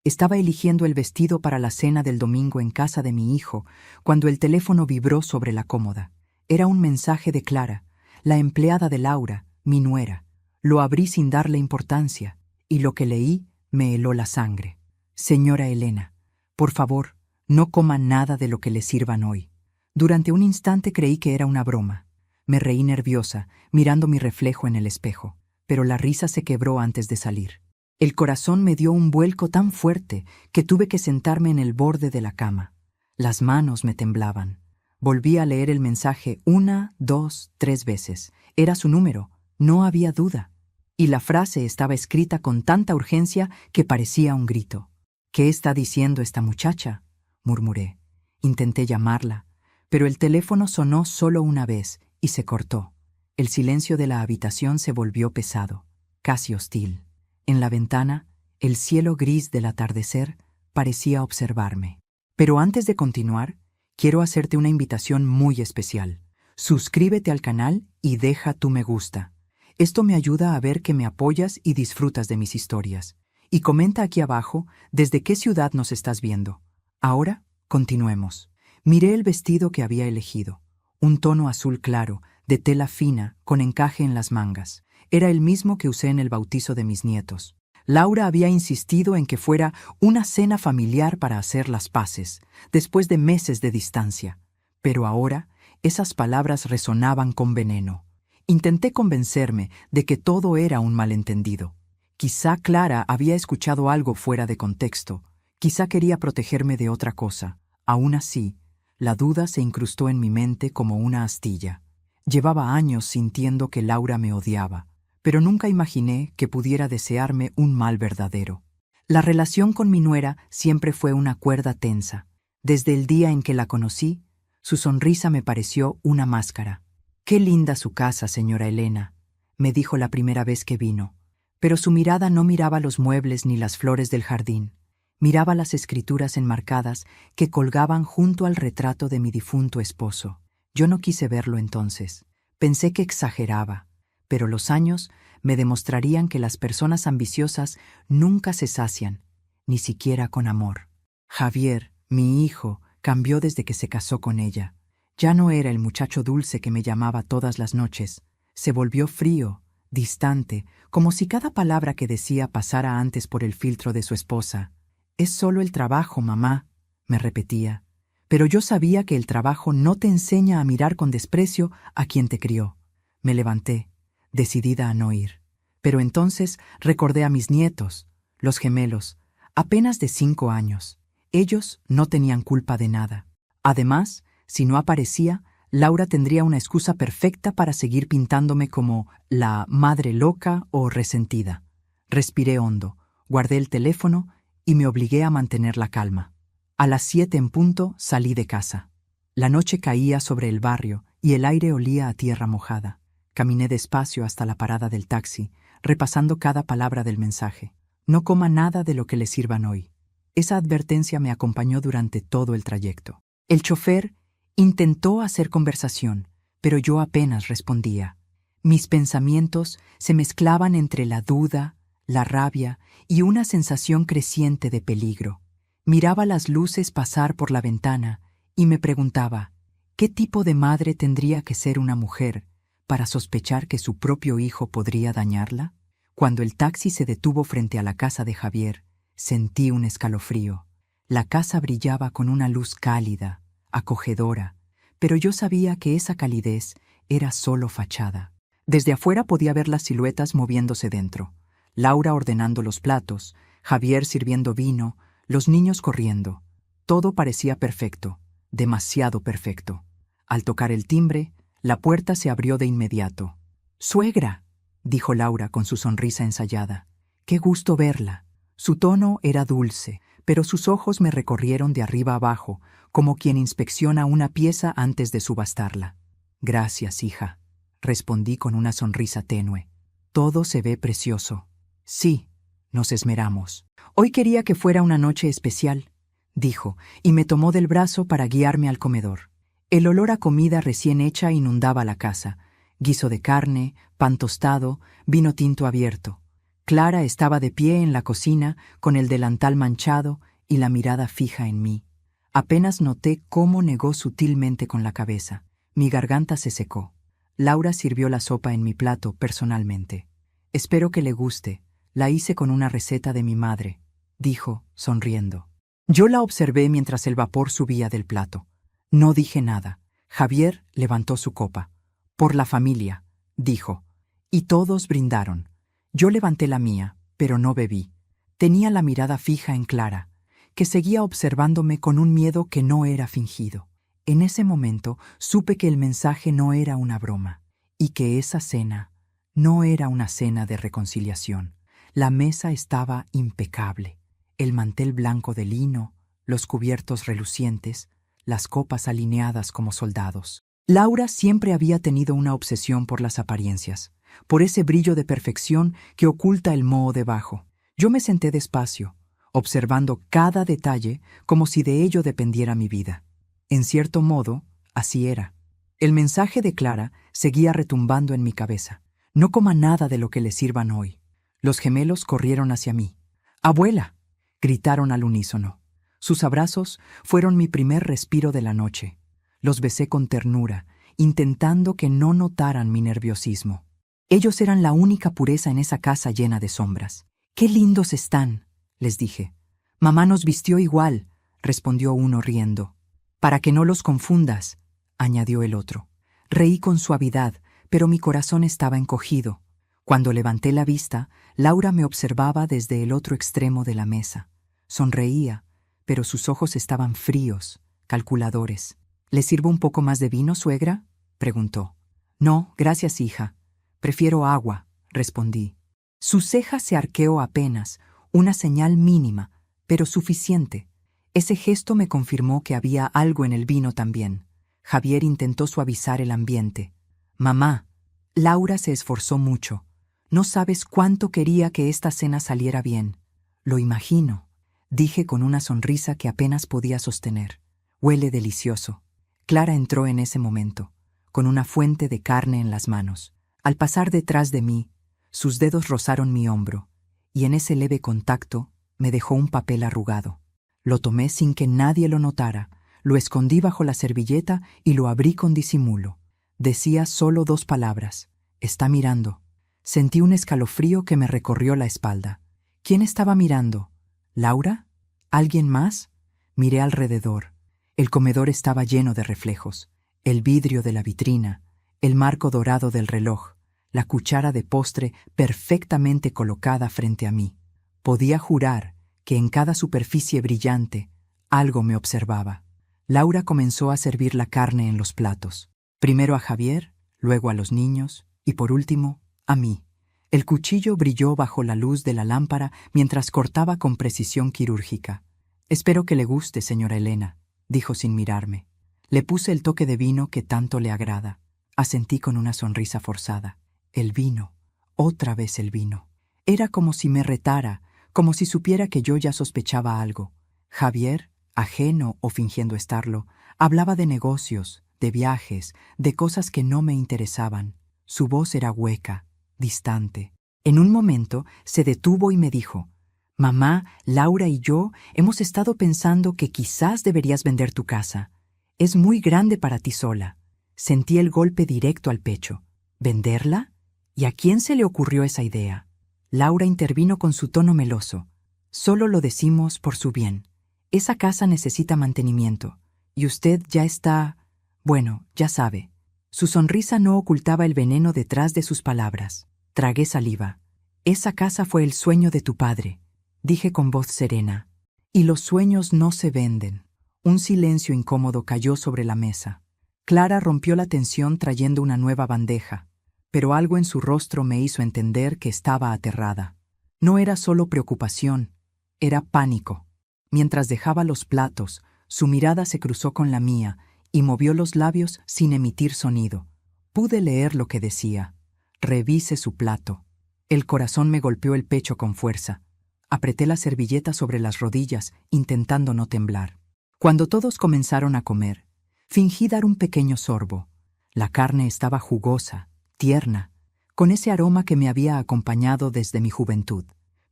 Estaba eligiendo el vestido para la cena del domingo en casa de mi hijo, cuando el teléfono vibró sobre la cómoda. Era un mensaje de Clara, la empleada de Laura, mi nuera. Lo abrí sin darle importancia, y lo que leí me heló la sangre. Señora Elena, por favor, no coma nada de lo que le sirvan hoy. Durante un instante creí que era una broma. Me reí nerviosa, mirando mi reflejo en el espejo, pero la risa se quebró antes de salir. El corazón me dio un vuelco tan fuerte que tuve que sentarme en el borde de la cama. Las manos me temblaban. Volví a leer el mensaje 1, 2, 3 veces. Era su número, no había duda. Y la frase estaba escrita con tanta urgencia que parecía un grito. «¿Qué está diciendo esta muchacha?», murmuré. Intenté llamarla, pero el teléfono sonó solo una vez y se cortó. El silencio de la habitación se volvió pesado, casi hostil. En la ventana, el cielo gris del atardecer parecía observarme. Pero antes de continuar, quiero hacerte una invitación muy especial. Suscríbete al canal y deja tu me gusta. Esto me ayuda a ver que me apoyas y disfrutas de mis historias. Y comenta aquí abajo desde qué ciudad nos estás viendo. Ahora, continuemos. Miré el vestido que había elegido. Un tono azul claro, de tela fina, con encaje en las mangas. Era el mismo que usé en el bautizo de mis nietos. Laura había insistido en que fuera una cena familiar para hacer las paces, después de meses de distancia. Pero ahora, esas palabras resonaban con veneno. Intenté convencerme de que todo era un malentendido. Quizá Clara había escuchado algo fuera de contexto. Quizá quería protegerme de otra cosa. Aún así, la duda se incrustó en mi mente como una astilla. Llevaba años sintiendo que Laura me odiaba, pero nunca imaginé que pudiera desearme un mal verdadero. La relación con mi nuera siempre fue una cuerda tensa. Desde el día en que la conocí, su sonrisa me pareció una máscara. «Qué linda su casa, señora Elena», me dijo la primera vez que vino. Pero su mirada no miraba los muebles ni las flores del jardín. Miraba las escrituras enmarcadas que colgaban junto al retrato de mi difunto esposo. Yo no quise verlo entonces. Pensé que exageraba, pero los años me demostrarían que las personas ambiciosas nunca se sacian, ni siquiera con amor. Javier, mi hijo, cambió desde que se casó con ella. Ya no era el muchacho dulce que me llamaba todas las noches. Se volvió frío, distante, como si cada palabra que decía pasara antes por el filtro de su esposa. «Es solo el trabajo, mamá», me repetía. Pero yo sabía que el trabajo no te enseña a mirar con desprecio a quien te crió. Me levanté, decidida a no ir. Pero entonces recordé a mis nietos, los gemelos, apenas de 5 años. Ellos no tenían culpa de nada. Además, si no aparecía, Laura tendría una excusa perfecta para seguir pintándome como la madre loca o resentida. Respiré hondo, guardé el teléfono y me obligué a mantener la calma. A las 7 en punto salí de casa. La noche caía sobre el barrio y el aire olía a tierra mojada. Caminé despacio hasta la parada del taxi, repasando cada palabra del mensaje. «No coma nada de lo que le sirvan hoy». Esa advertencia me acompañó durante todo el trayecto. El chofer intentó hacer conversación, pero yo apenas respondía. Mis pensamientos se mezclaban entre la duda, la rabia y una sensación creciente de peligro. Miraba las luces pasar por la ventana y me preguntaba, ¿qué tipo de madre tendría que ser una mujer para sospechar que su propio hijo podría dañarla? Cuando el taxi se detuvo frente a la casa de Javier, sentí un escalofrío. La casa brillaba con una luz cálida, acogedora, pero yo sabía que esa calidez era solo fachada. Desde afuera podía ver las siluetas moviéndose dentro. Laura ordenando los platos, Javier sirviendo vino, los niños corriendo. Todo parecía perfecto, demasiado perfecto. Al tocar el timbre, la puerta se abrió de inmediato. «¡Suegra!», dijo Laura con su sonrisa ensayada. «¡Qué gusto verla!». Su tono era dulce, pero sus ojos me recorrieron de arriba abajo, como quien inspecciona una pieza antes de subastarla. «Gracias, hija», respondí con una sonrisa tenue. «Todo se ve precioso». «Sí», nos esmeramos. «Hoy quería que fuera una noche especial», dijo, y me tomó del brazo para guiarme al comedor. El olor a comida recién hecha inundaba la casa. Guiso de carne, pan tostado, vino tinto abierto. Clara estaba de pie en la cocina, con el delantal manchado y la mirada fija en mí. Apenas noté cómo negó sutilmente con la cabeza. Mi garganta se secó. Laura sirvió la sopa en mi plato personalmente. «Espero que le guste. La hice con una receta de mi madre», dijo, sonriendo. Yo la observé mientras el vapor subía del plato. No dije nada. Javier levantó su copa. «Por la familia», dijo. Y todos brindaron. Yo levanté la mía, pero no bebí. Tenía la mirada fija en Clara, que seguía observándome con un miedo que no era fingido. En ese momento supe que el mensaje no era una broma, y que esa cena no era una cena de reconciliación. La mesa estaba impecable. El mantel blanco de lino, los cubiertos relucientes, las copas alineadas como soldados. Laura siempre había tenido una obsesión por las apariencias, por ese brillo de perfección que oculta el moho debajo. Yo me senté despacio, observando cada detalle como si de ello dependiera mi vida. En cierto modo, así era. El mensaje de Clara seguía retumbando en mi cabeza. «No coma nada de lo que le sirvan hoy». Los gemelos corrieron hacia mí. «¡Abuela!», gritaron al unísono. Sus abrazos fueron mi primer respiro de la noche. Los besé con ternura, intentando que no notaran mi nerviosismo. Ellos eran la única pureza en esa casa llena de sombras. «¡Qué lindos están!», les dije. «Mamá nos vistió igual», respondió uno riendo. «Para que no los confundas», añadió el otro. Reí con suavidad, pero mi corazón estaba encogido. Cuando levanté la vista, Laura me observaba desde el otro extremo de la mesa. Sonreía, pero sus ojos estaban fríos, calculadores. «¿Le sirvo un poco más de vino, suegra?», preguntó. «No, gracias, hija. Prefiero agua», respondí. Su ceja se arqueó apenas, una señal mínima, pero suficiente. Ese gesto me confirmó que había algo en el vino también. Javier intentó suavizar el ambiente. «Mamá, Laura se esforzó mucho. No sabes cuánto quería que esta cena saliera bien». «Lo imagino», dije con una sonrisa que apenas podía sostener. «Huele delicioso». Clara entró en ese momento, con una fuente de carne en las manos. Al pasar detrás de mí, sus dedos rozaron mi hombro, y en ese leve contacto me dejó un papel arrugado. Lo tomé sin que nadie lo notara, lo escondí bajo la servilleta y lo abrí con disimulo. Decía solo 2 palabras: «Está mirando». Sentí un escalofrío que me recorrió la espalda. ¿Quién estaba mirando? ¿Laura? ¿Alguien más? Miré alrededor. El comedor estaba lleno de reflejos. El vidrio de la vitrina, el marco dorado del reloj, la cuchara de postre perfectamente colocada frente a mí. Podía jurar que en cada superficie brillante algo me observaba. Laura comenzó a servir la carne en los platos. Primero a Javier, luego a los niños y por último a mí. El cuchillo brilló bajo la luz de la lámpara mientras cortaba con precisión quirúrgica. «Espero que le guste, señora Elena», dijo sin mirarme. Le puse el toque de vino que tanto le agrada. Asentí con una sonrisa forzada. El vino, otra vez el vino. Era como si me retara, como si supiera que yo ya sospechaba algo. Javier, ajeno o fingiendo estarlo, hablaba de negocios, de viajes, de cosas que no me interesaban. Su voz era hueca, distante. En un momento se detuvo y me dijo: «Mamá, Laura y yo hemos estado pensando que quizás deberías vender tu casa. Es muy grande para ti sola». Sentí el golpe directo al pecho. ¿Venderla? ¿Y a quién se le ocurrió esa idea? Laura intervino con su tono meloso. «Solo lo decimos por su bien. Esa casa necesita mantenimiento. Y usted ya está... bueno, ya sabe». Su sonrisa no ocultaba el veneno detrás de sus palabras. Tragué saliva. «Esa casa fue el sueño de tu padre», dije con voz serena. «Y los sueños no se venden». Un silencio incómodo cayó sobre la mesa. Clara rompió la tensión trayendo una nueva bandeja, pero algo en su rostro me hizo entender que estaba aterrada. No era solo preocupación, era pánico. Mientras dejaba los platos, su mirada se cruzó con la mía y movió los labios sin emitir sonido. Pude leer lo que decía: «Revise su plato». El corazón me golpeó el pecho con fuerza. Apreté la servilleta sobre las rodillas, intentando no temblar. Cuando todos comenzaron a comer, fingí dar un pequeño sorbo. La carne estaba jugosa, tierna, con ese aroma que me había acompañado desde mi juventud,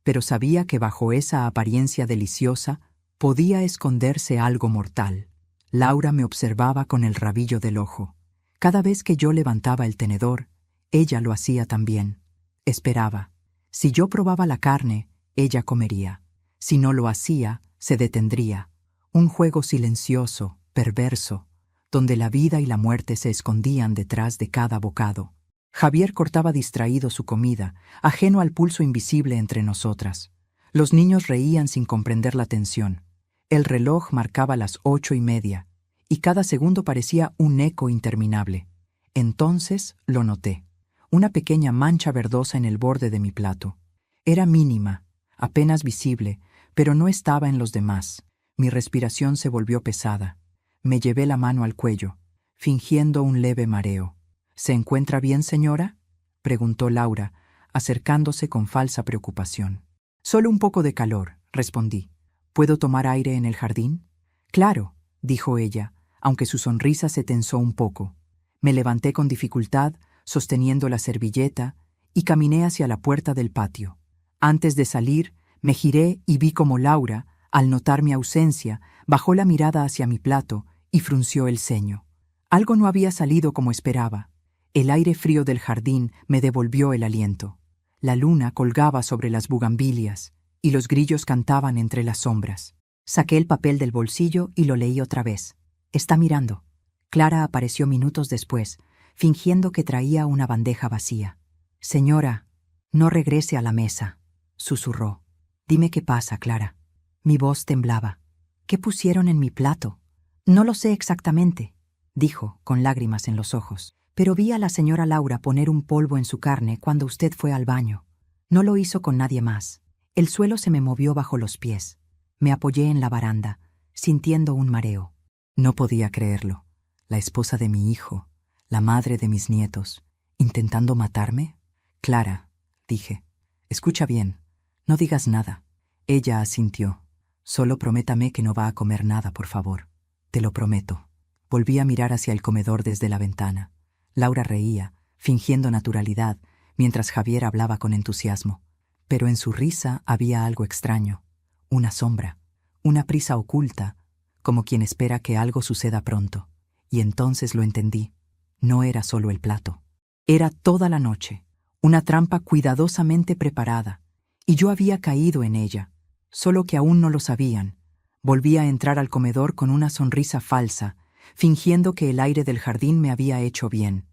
pero sabía que bajo esa apariencia deliciosa podía esconderse algo mortal. Laura me observaba con el rabillo del ojo. Cada vez que yo levantaba el tenedor, ella lo hacía también. Esperaba. Si yo probaba la carne, ella comería. Si no lo hacía, se detendría. Un juego silencioso, perverso, donde la vida y la muerte se escondían detrás de cada bocado. Javier cortaba distraído su comida, ajeno al pulso invisible entre nosotras. Los niños reían sin comprender la tensión. El reloj marcaba las 8:30, y cada segundo parecía un eco interminable. Entonces lo noté. Una pequeña mancha verdosa en el borde de mi plato. Era mínima, apenas visible, pero no estaba en los demás. Mi respiración se volvió pesada. Me llevé la mano al cuello, fingiendo un leve mareo. ¿Se encuentra bien, señora?, preguntó Laura, acercándose con falsa preocupación. Solo un poco de calor, respondí. ¿Puedo tomar aire en el jardín? Claro, dijo ella, aunque su sonrisa se tensó un poco. Me levanté con dificultad, sosteniendo la servilleta, y caminé hacia la puerta del patio. Antes de salir, me giré y vi cómo Laura, al notar mi ausencia, bajó la mirada hacia mi plato y frunció el ceño. Algo no había salido como esperaba. El aire frío del jardín me devolvió el aliento. La luna colgaba sobre las bugambilias y los grillos cantaban entre las sombras. Saqué el papel del bolsillo y lo leí otra vez. Está mirando. Clara apareció minutos después, fingiendo que traía una bandeja vacía. Señora, no regrese a la mesa, susurró. Dime qué pasa, Clara. Mi voz temblaba. ¿Qué pusieron en mi plato? No lo sé exactamente, dijo, con lágrimas en los ojos. Pero vi a la señora Laura poner un polvo en su carne cuando usted fue al baño. No lo hizo con nadie más. El suelo se me movió bajo los pies. Me apoyé en la baranda, sintiendo un mareo. No podía creerlo. La esposa de mi hijo, la madre de mis nietos, ¿intentando matarme? Clara, dije, escucha bien, no digas nada. Ella asintió. Solo prométame que no va a comer nada, por favor. Te lo prometo. Volví a mirar hacia el comedor desde la ventana. Laura reía, fingiendo naturalidad, mientras Javier hablaba con entusiasmo. Pero en su risa había algo extraño, una sombra, una prisa oculta, como quien espera que algo suceda pronto. Y entonces lo entendí. No era solo el plato. Era toda la noche, una trampa cuidadosamente preparada, y yo había caído en ella, solo que aún no lo sabían. Volví a entrar al comedor con una sonrisa falsa, fingiendo que el aire del jardín me había hecho bien.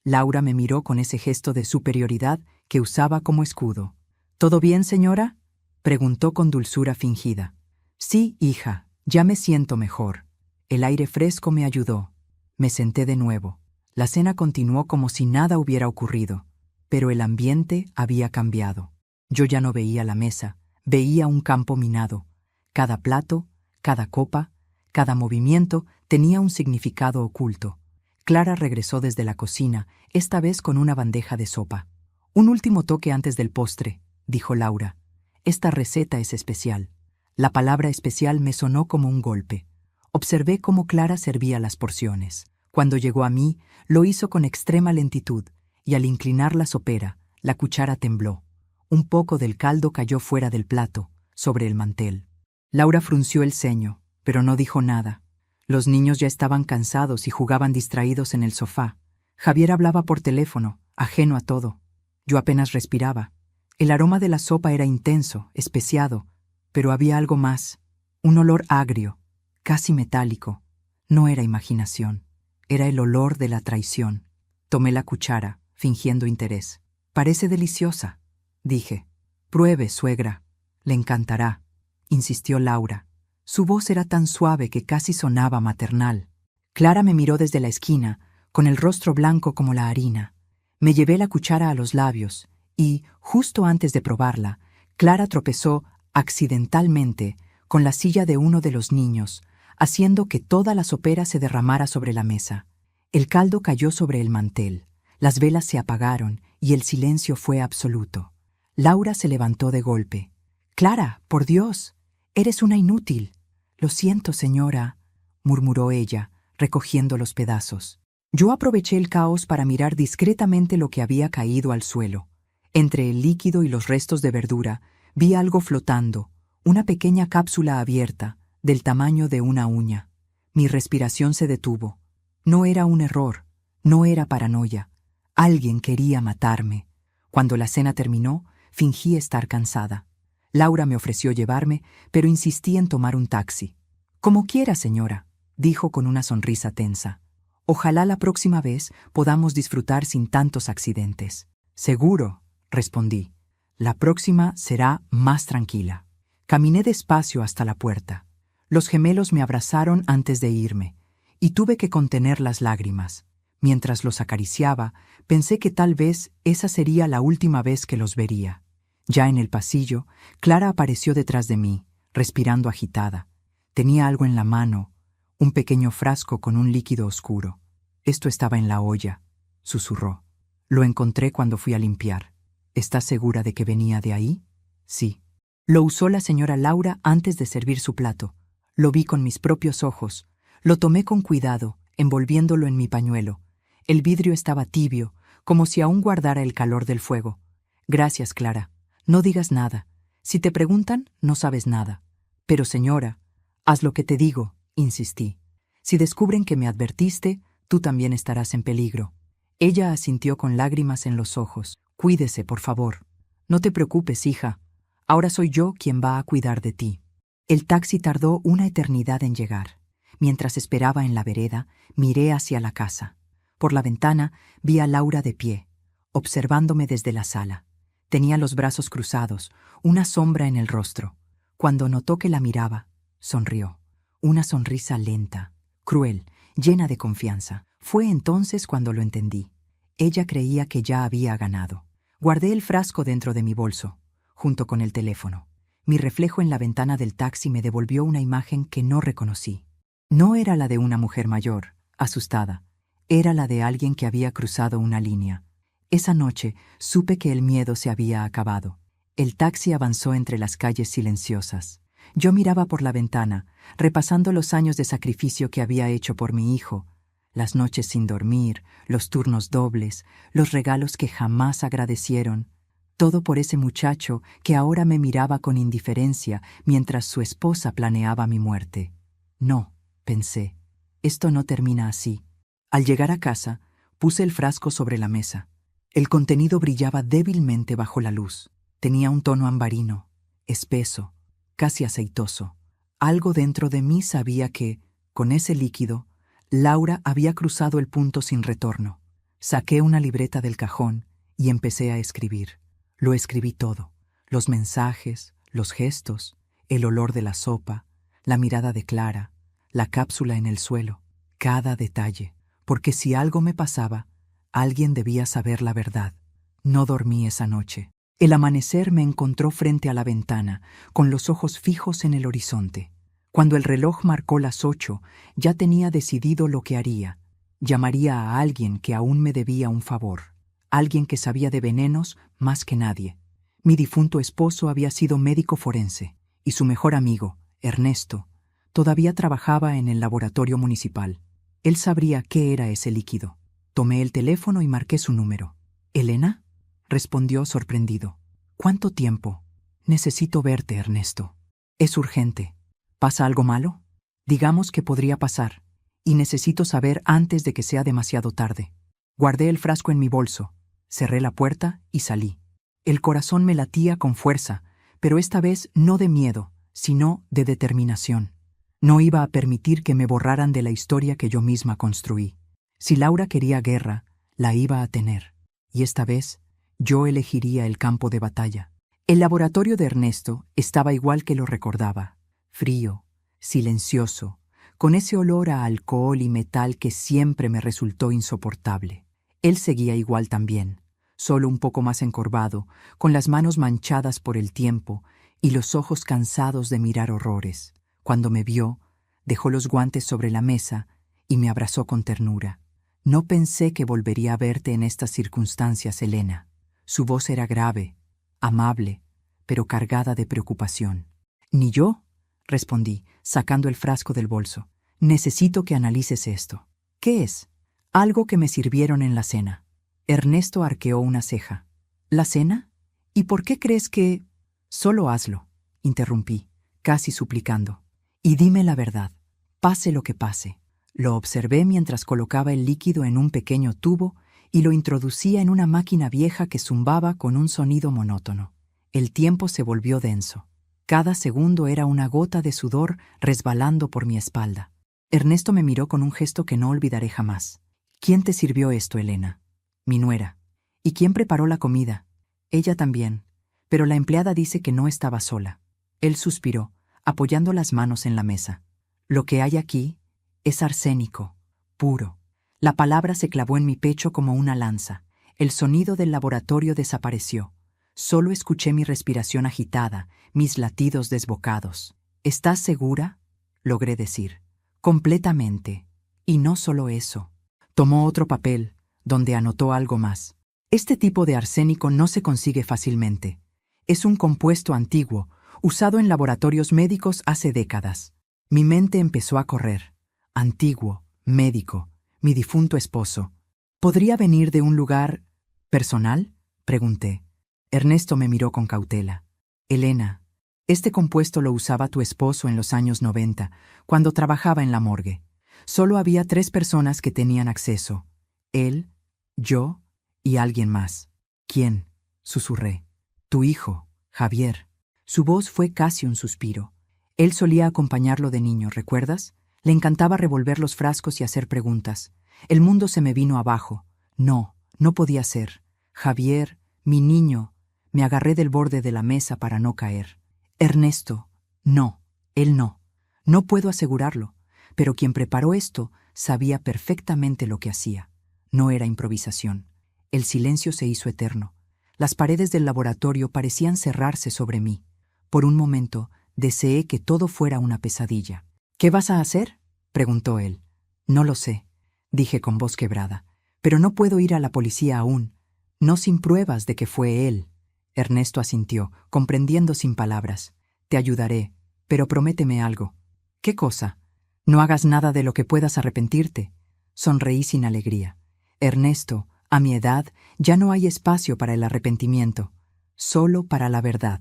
Laura me miró con ese gesto de superioridad que usaba como escudo. ¿Todo bien, señora?, preguntó con dulzura fingida. Sí, hija, ya me siento mejor. El aire fresco me ayudó. Me senté de nuevo. La cena continuó como si nada hubiera ocurrido, pero el ambiente había cambiado. Yo ya no veía la mesa, veía un campo minado. Cada plato, cada copa, cada movimiento tenía un significado oculto. Clara regresó desde la cocina, esta vez con una bandeja de sopa. Un último toque antes del postre, dijo Laura. Esta receta es especial. La palabra especial me sonó como un golpe. Observé cómo Clara servía las porciones. Cuando llegó a mí, lo hizo con extrema lentitud, y al inclinar la sopera, la cuchara tembló. Un poco del caldo cayó fuera del plato, sobre el mantel. Laura frunció el ceño, pero no dijo nada. Los niños ya estaban cansados y jugaban distraídos en el sofá. Javier hablaba por teléfono, ajeno a todo. Yo apenas respiraba. El aroma de la sopa era intenso, especiado, pero había algo más. Un olor agrio, casi metálico. No era imaginación. Era el olor de la traición. Tomé la cuchara, fingiendo interés. Parece deliciosa, dije. Pruebe, suegra. Le encantará, insistió Laura. Su voz era tan suave que casi sonaba maternal. Clara me miró desde la esquina, con el rostro blanco como la harina. Me llevé la cuchara a los labios y, justo antes de probarla, Clara tropezó accidentalmente con la silla de uno de los niños, haciendo que toda la sopera se derramara sobre la mesa. El caldo cayó sobre el mantel, las velas se apagaron y el silencio fue absoluto. Laura se levantó de golpe. «Clara, por Dios, eres una inútil». «Lo siento, señora», murmuró ella, recogiendo los pedazos. Yo aproveché el caos para mirar discretamente lo que había caído al suelo. Entre el líquido y los restos de verdura, vi algo flotando, una pequeña cápsula abierta, del tamaño de una uña. Mi respiración se detuvo. No era un error, no era paranoia. Alguien quería matarme. Cuando la cena terminó, fingí estar cansada. Laura me ofreció llevarme, pero insistí en tomar un taxi. Como quiera, señora, dijo con una sonrisa tensa. Ojalá la próxima vez podamos disfrutar sin tantos accidentes. Seguro, respondí. La próxima será más tranquila. Caminé despacio hasta la puerta. Los gemelos me abrazaron antes de irme, y tuve que contener las lágrimas. Mientras los acariciaba, pensé que tal vez esa sería la última vez que los vería. Ya en el pasillo, Clara apareció detrás de mí, respirando agitada. Tenía algo en la mano, un pequeño frasco con un líquido oscuro. Esto estaba en la olla, susurró. Lo encontré cuando fui a limpiar. ¿Estás segura de que venía de ahí? Sí. Lo usó la señora Laura antes de servir su plato. Lo vi con mis propios ojos. Lo tomé con cuidado, envolviéndolo en mi pañuelo. El vidrio estaba tibio, como si aún guardara el calor del fuego. Gracias, Clara. No digas nada. Si te preguntan, no sabes nada. Pero, señora, haz lo que te digo, insistí. Si descubren que me advertiste, tú también estarás en peligro. Ella asintió con lágrimas en los ojos. Cuídese, por favor. No te preocupes, hija. Ahora soy yo quien va a cuidar de ti. El taxi tardó una eternidad en llegar. Mientras esperaba en la vereda, miré hacia la casa. Por la ventana vi a Laura de pie, observándome desde la sala. Tenía los brazos cruzados, una sombra en el rostro. Cuando notó que la miraba, sonrió. Una sonrisa lenta, cruel, llena de confianza. Fue entonces cuando lo entendí. Ella creía que ya había ganado. Guardé el frasco dentro de mi bolso, junto con el teléfono. Mi reflejo en la ventana del taxi me devolvió una imagen que no reconocí. No era la de una mujer mayor, asustada. Era la de alguien que había cruzado una línea. Esa noche supe que el miedo se había acabado. El taxi avanzó entre las calles silenciosas. Yo miraba por la ventana, repasando los años de sacrificio que había hecho por mi hijo, las noches sin dormir, los turnos dobles, los regalos que jamás agradecieron. Todo por ese muchacho que ahora me miraba con indiferencia mientras su esposa planeaba mi muerte. No, pensé, esto no termina así. Al llegar a casa, puse el frasco sobre la mesa. El contenido brillaba débilmente bajo la luz. Tenía un tono ambarino, espeso, casi aceitoso. Algo dentro de mí sabía que, con ese líquido, Laura había cruzado el punto sin retorno. Saqué una libreta del cajón y empecé a escribir. Lo escribí todo: los mensajes, los gestos, el olor de la sopa, la mirada de Clara, la cápsula en el suelo, cada detalle, porque si algo me pasaba, alguien debía saber la verdad. No dormí esa noche. El amanecer me encontró frente a la ventana, con los ojos fijos en el horizonte. Cuando el reloj marcó las 8, ya tenía decidido lo que haría. Llamaría a alguien que aún me debía un favor. Alguien que sabía de venenos más que nadie. Mi difunto esposo había sido médico forense, y su mejor amigo, Ernesto, todavía trabajaba en el laboratorio municipal. Él sabría qué era ese líquido. Tomé el teléfono y marqué su número. ¿Elena? Respondió sorprendido. ¿Cuánto tiempo? Necesito verte, Ernesto. Es urgente. ¿Pasa algo malo? Digamos que podría pasar, y necesito saber antes de que sea demasiado tarde. Guardé el frasco en mi bolso, cerré la puerta y salí. El corazón me latía con fuerza, pero esta vez no de miedo, sino de determinación. No iba a permitir que me borraran de la historia que yo misma construí. Si Laura quería guerra, la iba a tener. Y esta vez, yo elegiría el campo de batalla. El laboratorio de Ernesto estaba igual que lo recordaba. Frío, silencioso, con ese olor a alcohol y metal que siempre me resultó insoportable. Él seguía igual también, solo un poco más encorvado, con las manos manchadas por el tiempo y los ojos cansados de mirar horrores. Cuando me vio, dejó los guantes sobre la mesa y me abrazó con ternura. No pensé que volvería a verte en estas circunstancias, Elena. Su voz era grave, amable, pero cargada de preocupación. ¿Ni yo?, respondí, sacando el frasco del bolso. Necesito que analices esto. ¿Qué es? Algo que me sirvieron en la cena. Ernesto arqueó una ceja. ¿La cena? ¿Y por qué crees que...? Solo hazlo, interrumpí, casi suplicando. Y dime la verdad, pase lo que pase. Lo observé mientras colocaba el líquido en un pequeño tubo y lo introducía en una máquina vieja que zumbaba con un sonido monótono. El tiempo se volvió denso. Cada segundo era una gota de sudor resbalando por mi espalda. Ernesto me miró con un gesto que no olvidaré jamás. ¿Quién te sirvió esto, Elena? Mi nuera. ¿Y quién preparó la comida? Ella también. Pero la empleada dice que no estaba sola. Él suspiró, apoyando las manos en la mesa. Lo que hay aquí es arsénico, puro. La palabra se clavó en mi pecho como una lanza. El sonido del laboratorio desapareció. Solo escuché mi respiración agitada, mis latidos desbocados. ¿Estás segura?, logré decir. Completamente. Y no solo eso. Tomó otro papel, donde anotó algo más. Este tipo de arsénico no se consigue fácilmente. Es un compuesto antiguo, usado en laboratorios médicos hace décadas. Mi mente empezó a correr. Antiguo, médico, mi difunto esposo. ¿Podría venir de un lugar personal?, pregunté. Ernesto me miró con cautela. Elena, este compuesto lo usaba tu esposo en los años 90, cuando trabajaba en la morgue. Solo había 3 personas que tenían acceso. Él, yo y alguien más. ¿Quién?, susurré. Tu hijo, Javier. Su voz fue casi un suspiro. Él solía acompañarlo de niño, ¿recuerdas? Le encantaba revolver los frascos y hacer preguntas. El mundo se me vino abajo. No, no podía ser. Javier, mi niño. Me agarré del borde de la mesa para no caer. Ernesto, no, él no. No puedo asegurarlo, pero quien preparó esto sabía perfectamente lo que hacía. No era improvisación. El silencio se hizo eterno. Las paredes del laboratorio parecían cerrarse sobre mí. Por un momento, deseé que todo fuera una pesadilla. ¿Qué vas a hacer?, preguntó él. No lo sé, dije con voz quebrada. Pero no puedo ir a la policía aún. No sin pruebas de que fue él. Ernesto asintió, comprendiendo sin palabras. Te ayudaré, pero prométeme algo. ¿Qué cosa? No hagas nada de lo que puedas arrepentirte. Sonreí sin alegría. Ernesto, a mi edad, ya no hay espacio para el arrepentimiento, solo para la verdad.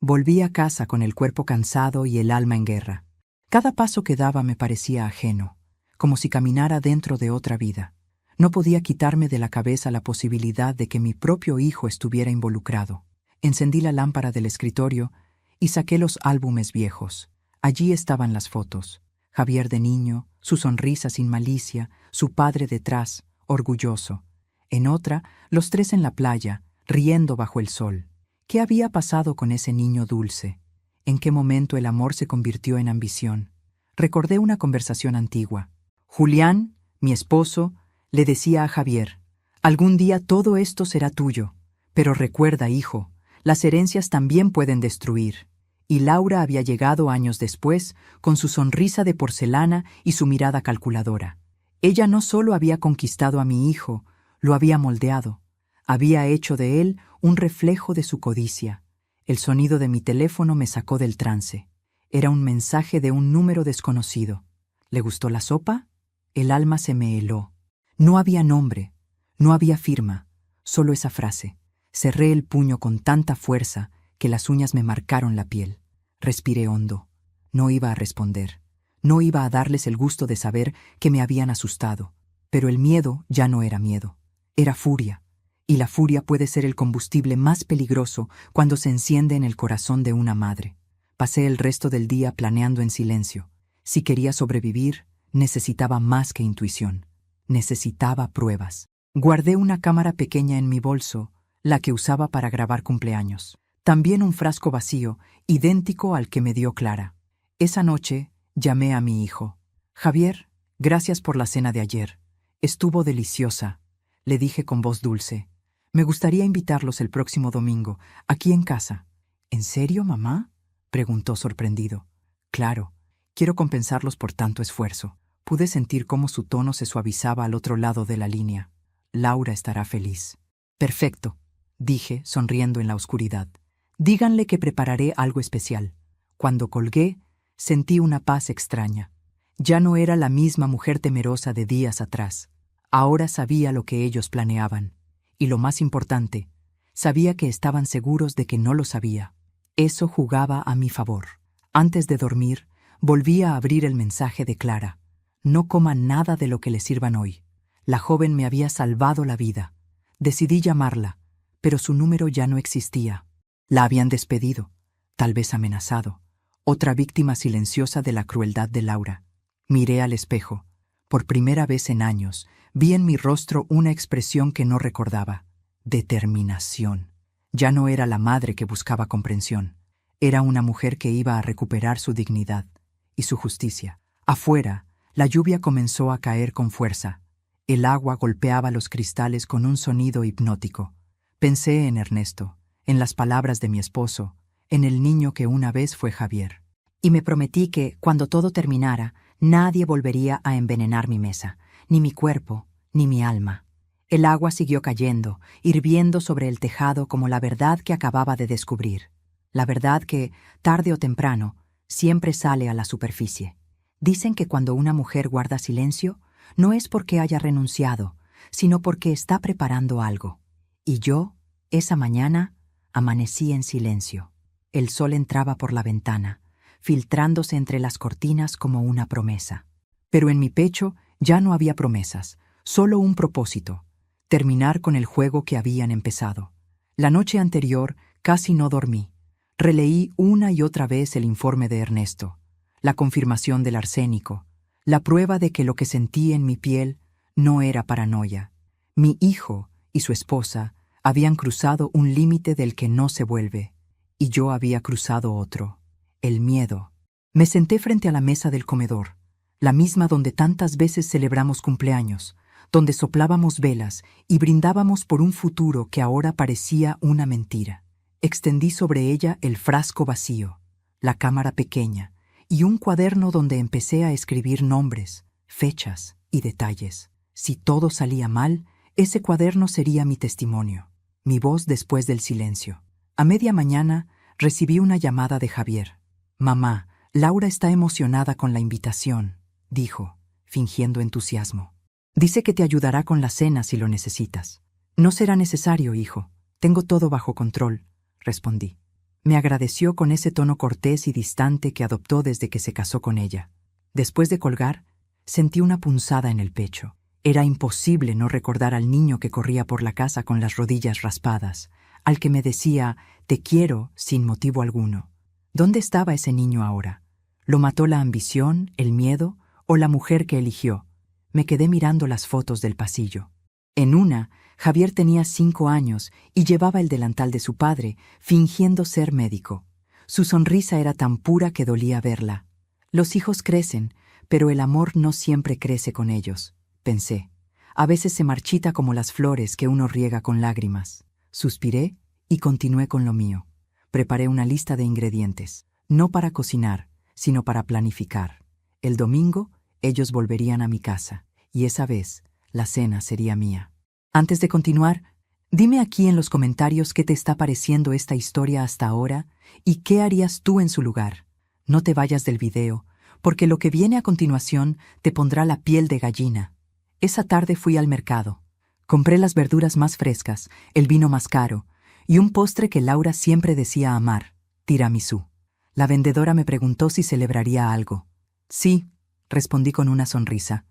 Volví a casa con el cuerpo cansado y el alma en guerra. Cada paso que daba me parecía ajeno, como si caminara dentro de otra vida. No podía quitarme de la cabeza la posibilidad de que mi propio hijo estuviera involucrado. Encendí la lámpara del escritorio y saqué los álbumes viejos. Allí estaban las fotos. Javier de niño, su sonrisa sin malicia, su padre detrás, orgulloso. En otra, los 3 en la playa, riendo bajo el sol. ¿Qué había pasado con ese niño dulce? ¿En qué momento el amor se convirtió en ambición? Recordé una conversación antigua. Julián, mi esposo, le decía a Javier, algún día todo esto será tuyo. Pero recuerda, hijo, las herencias también pueden destruir. Y Laura había llegado años después, con su sonrisa de porcelana y su mirada calculadora. Ella no solo había conquistado a mi hijo, lo había moldeado. Había hecho de él un reflejo de su codicia. El sonido de mi teléfono me sacó del trance. Era un mensaje de un número desconocido. ¿Le gustó la sopa? El alma se me heló. No había nombre, no había firma, solo esa frase. Cerré el puño con tanta fuerza que las uñas me marcaron la piel. Respiré hondo. No iba a responder. No iba a darles el gusto de saber que me habían asustado. Pero el miedo ya no era miedo. Era furia. Y la furia puede ser el combustible más peligroso cuando se enciende en el corazón de una madre. Pasé el resto del día planeando en silencio. Si quería sobrevivir, necesitaba más que intuición. Necesitaba pruebas. Guardé una cámara pequeña en mi bolso, la que usaba para grabar cumpleaños. También un frasco vacío, idéntico al que me dio Clara. Esa noche llamé a mi hijo. Javier, gracias por la cena de ayer. Estuvo deliciosa, le dije con voz dulce. Me gustaría invitarlos el próximo domingo, aquí en casa. ¿En serio, mamá?, preguntó sorprendido. Claro, quiero compensarlos por tanto esfuerzo. Pude sentir cómo su tono se suavizaba al otro lado de la línea. Laura estará feliz. Perfecto, dije, sonriendo en la oscuridad. Díganle que prepararé algo especial. Cuando colgué, sentí una paz extraña. Ya no era la misma mujer temerosa de días atrás. Ahora sabía lo que ellos planeaban. Y lo más importante, sabía que estaban seguros de que no lo sabía. Eso jugaba a mi favor. Antes de dormir, volví a abrir el mensaje de Clara. No coma nada de lo que le sirvan hoy. La joven me había salvado la vida. Decidí llamarla, pero su número ya no existía. La habían despedido, tal vez amenazado. Otra víctima silenciosa de la crueldad de Laura. Miré al espejo. Por primera vez en años, vi en mi rostro una expresión que no recordaba. Determinación. Ya no era la madre que buscaba comprensión. Era una mujer que iba a recuperar su dignidad y su justicia. Afuera, la lluvia comenzó a caer con fuerza. El agua golpeaba los cristales con un sonido hipnótico. Pensé en Ernesto, en las palabras de mi esposo, en el niño que una vez fue Javier. Y me prometí que, cuando todo terminara, nadie volvería a envenenar mi mesa, ni mi cuerpo, ni mi alma. El agua siguió cayendo, hirviendo sobre el tejado como la verdad que acababa de descubrir. La verdad que, tarde o temprano, siempre sale a la superficie. Dicen que cuando una mujer guarda silencio, no es porque haya renunciado, sino porque está preparando algo. Y yo, esa mañana, amanecí en silencio. El sol entraba por la ventana, filtrándose entre las cortinas como una promesa. Pero en mi pecho ya no había promesas, solo un propósito: terminar con el juego que habían empezado. La noche anterior casi no dormí. Releí una y otra vez el informe de Ernesto, la confirmación del arsénico, la prueba de que lo que sentí en mi piel no era paranoia. Mi hijo y su esposa habían cruzado un límite del que no se vuelve, y yo había cruzado otro: el miedo. Me senté frente a la mesa del comedor, la misma donde tantas veces celebramos cumpleaños, donde soplábamos velas y brindábamos por un futuro que ahora parecía una mentira. Extendí sobre ella el frasco vacío, la cámara pequeña y un cuaderno donde empecé a escribir nombres, fechas y detalles. Si todo salía mal, ese cuaderno sería mi testimonio, mi voz después del silencio. A media mañana recibí una llamada de Javier. «Mamá, Laura está emocionada con la invitación», dijo, fingiendo entusiasmo. «Dice que te ayudará con la cena si lo necesitas». «No será necesario, hijo. Tengo todo bajo control», respondí. Me agradeció con ese tono cortés y distante que adoptó desde que se casó con ella. Después de colgar, sentí una punzada en el pecho. Era imposible no recordar al niño que corría por la casa con las rodillas raspadas, al que me decía «te quiero» sin motivo alguno. ¿Dónde estaba ese niño ahora? ¿Lo mató la ambición, el miedo o la mujer que eligió? Me quedé mirando las fotos del pasillo. En una, Javier tenía 5 años y llevaba el delantal de su padre, fingiendo ser médico. Su sonrisa era tan pura que dolía verla. Los hijos crecen, pero el amor no siempre crece con ellos, pensé. A veces se marchita como las flores que uno riega con lágrimas. Suspiré y continué con lo mío. Preparé una lista de ingredientes, no para cocinar, sino para planificar. El domingo, ellos volverían a mi casa, y esa vez, la cena sería mía. Antes de continuar, dime aquí en los comentarios qué te está pareciendo esta historia hasta ahora y qué harías tú en su lugar. No te vayas del video, porque lo que viene a continuación te pondrá la piel de gallina. Esa tarde fui al mercado. Compré las verduras más frescas, el vino más caro y un postre que Laura siempre decía amar, tiramisú. La vendedora me preguntó si celebraría algo. Sí, respondí con una sonrisa.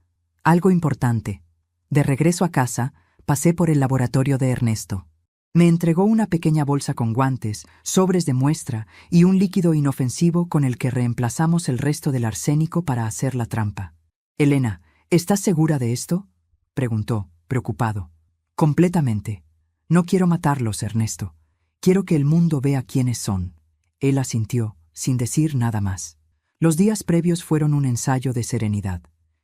Algo importante. De regreso a casa, pasé por el laboratorio de Ernesto. Me entregó una pequeña bolsa con guantes, sobres de muestra y un líquido inofensivo con el que reemplazamos el resto del arsénico para hacer la trampa. «Elena, ¿estás segura de esto?», preguntó, preocupado. «Completamente. No quiero matarlos, Ernesto. Quiero que el mundo vea quiénes son». Él asintió, sin decir nada más. Los días previos fueron un ensayo de serenidad.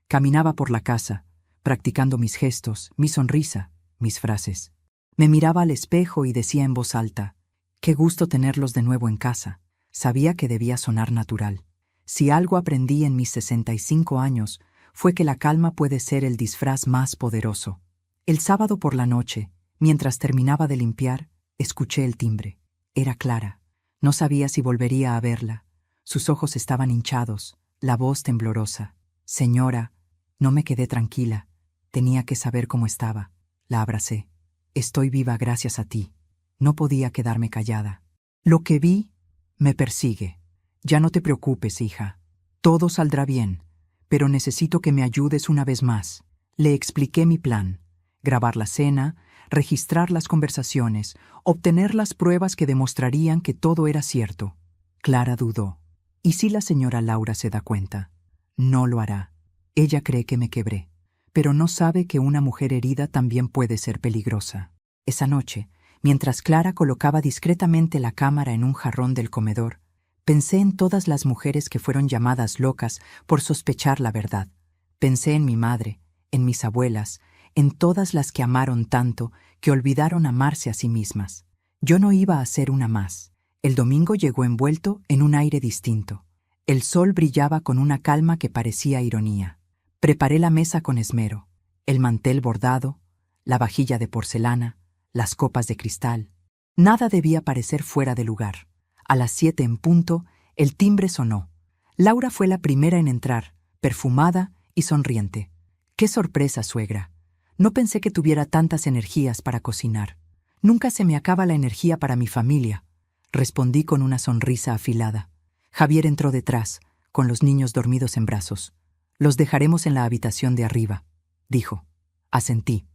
Caminaba por la casa, practicando mis gestos, mi sonrisa, mis frases. Me miraba al espejo y decía en voz alta: «Qué gusto tenerlos de nuevo en casa». Sabía que debía sonar natural. Si algo aprendí en mis 65 años, fue que la calma puede ser el disfraz más poderoso. El sábado por la noche, mientras terminaba de limpiar, escuché el timbre. Era Clara. No sabía si volvería a verla. Sus ojos estaban hinchados, la voz temblorosa. «Señora». No me quedé tranquila. Tenía que saber cómo estaba. La abracé. Estoy viva gracias a ti. No podía quedarme callada. Lo que vi me persigue. Ya no te preocupes, hija. Todo saldrá bien, pero necesito que me ayudes una vez más. Le expliqué mi plan: grabar la cena, registrar las conversaciones, obtener las pruebas que demostrarían que todo era cierto. Clara dudó. ¿Y si la señora Laura se da cuenta? No lo hará. Ella cree que me quebré, pero no sabe que una mujer herida también puede ser peligrosa. Esa noche, mientras Clara colocaba discretamente la cámara en un jarrón del comedor, pensé en todas las mujeres que fueron llamadas locas por sospechar la verdad. Pensé en mi madre, en mis abuelas, en todas las que amaron tanto que olvidaron amarse a sí mismas. Yo no iba a ser una más. El domingo llegó envuelto en un aire distinto. El sol brillaba con una calma que parecía ironía. Preparé la mesa con esmero, el mantel bordado, la vajilla de porcelana, las copas de cristal. Nada debía parecer fuera de lugar. A las 7 en punto, el timbre sonó. Laura fue la primera en entrar, perfumada y sonriente. ¡Qué sorpresa, suegra! No pensé que tuviera tantas energías para cocinar. Nunca se me acaba la energía para mi familia, respondí con una sonrisa afilada. Javier entró detrás, con los niños dormidos en brazos. Los dejaremos en la habitación de arriba, dijo. Asentí.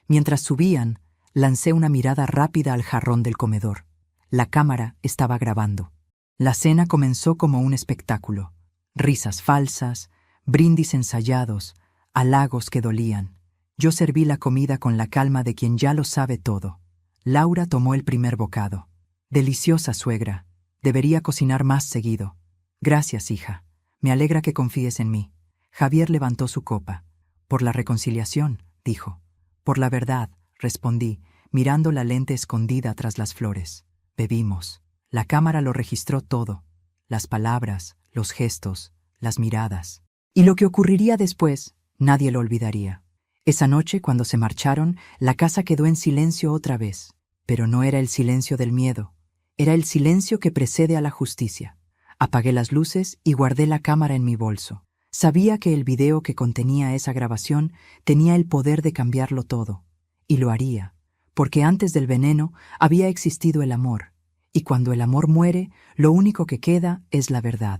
Mientras subían, lancé una mirada rápida al jarrón del comedor. La cámara estaba grabando. La cena comenzó como un espectáculo. Risas falsas, brindis ensayados, halagos que dolían. Yo serví la comida con la calma de quien ya lo sabe todo. Laura tomó el primer bocado. Deliciosa, suegra. Debería cocinar más seguido. Gracias, hija. Me alegra que confíes en mí. Javier levantó su copa. Por la reconciliación, dijo. Por la verdad, respondí, mirando la lente escondida tras las flores. Bebimos. La cámara lo registró todo. Las palabras, los gestos, las miradas. Y lo que ocurriría después, nadie lo olvidaría. Esa noche, cuando se marcharon, la casa quedó en silencio otra vez. Pero no era el silencio del miedo. Era el silencio que precede a la justicia. Apagué las luces y guardé la cámara en mi bolso. Sabía que el video que contenía esa grabación tenía el poder de cambiarlo todo. Y lo haría, porque antes del veneno había existido el amor. Y cuando el amor muere, lo único que queda es la verdad.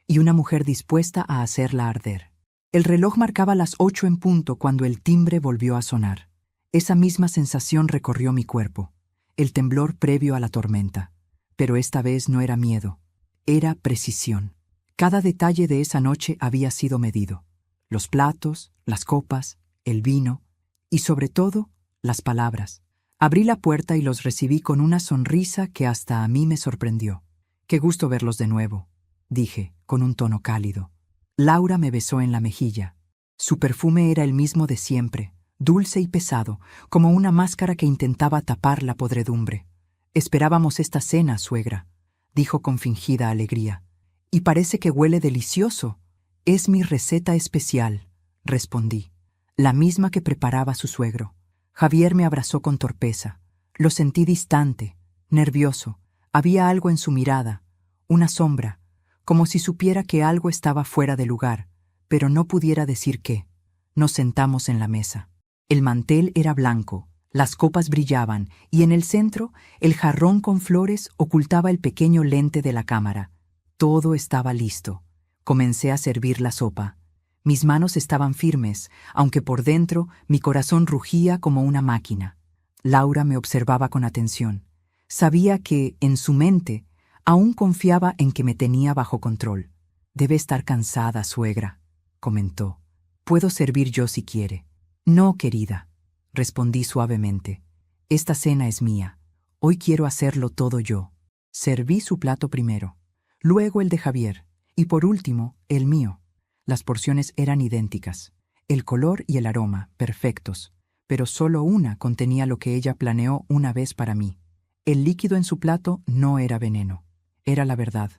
Y una mujer dispuesta a hacerla arder. El reloj marcaba las 8 en punto cuando el timbre volvió a sonar. Esa misma sensación recorrió mi cuerpo. El temblor previo a la tormenta. Pero esta vez no era miedo. Era precisión. Cada detalle de esa noche había sido medido. Los platos, las copas, el vino y, sobre todo, las palabras. Abrí la puerta y los recibí con una sonrisa que hasta a mí me sorprendió. «Qué gusto verlos de nuevo», dije, con un tono cálido. Laura me besó en la mejilla. Su perfume era el mismo de siempre, dulce y pesado, como una máscara que intentaba tapar la podredumbre. «Esperábamos esta cena, suegra», dijo con fingida alegría. «Y parece que huele delicioso». «Es mi receta especial», respondí, la misma que preparaba su suegro. Javier me abrazó con torpeza. Lo sentí distante, nervioso. Había algo en su mirada, una sombra, como si supiera que algo estaba fuera de lugar, pero no pudiera decir qué. Nos sentamos en la mesa. El mantel era blanco, las copas brillaban, y en el centro, el jarrón con flores ocultaba el pequeño lente de la cámara. Todo estaba listo. Comencé a servir la sopa. Mis manos estaban firmes, aunque por dentro mi corazón rugía como una máquina. Laura me observaba con atención. Sabía que, en su mente, aún confiaba en que me tenía bajo control. «Debe estar cansada, suegra», comentó. «Puedo servir yo si quiere». «No, querida», respondí suavemente. «Esta cena es mía. Hoy quiero hacerlo todo yo». Serví su plato primero, luego el de Javier, y por último, el mío. Las porciones eran idénticas, el color y el aroma perfectos, pero solo una contenía lo que ella planeó una vez para mí. El líquido en su plato no era veneno, era la verdad,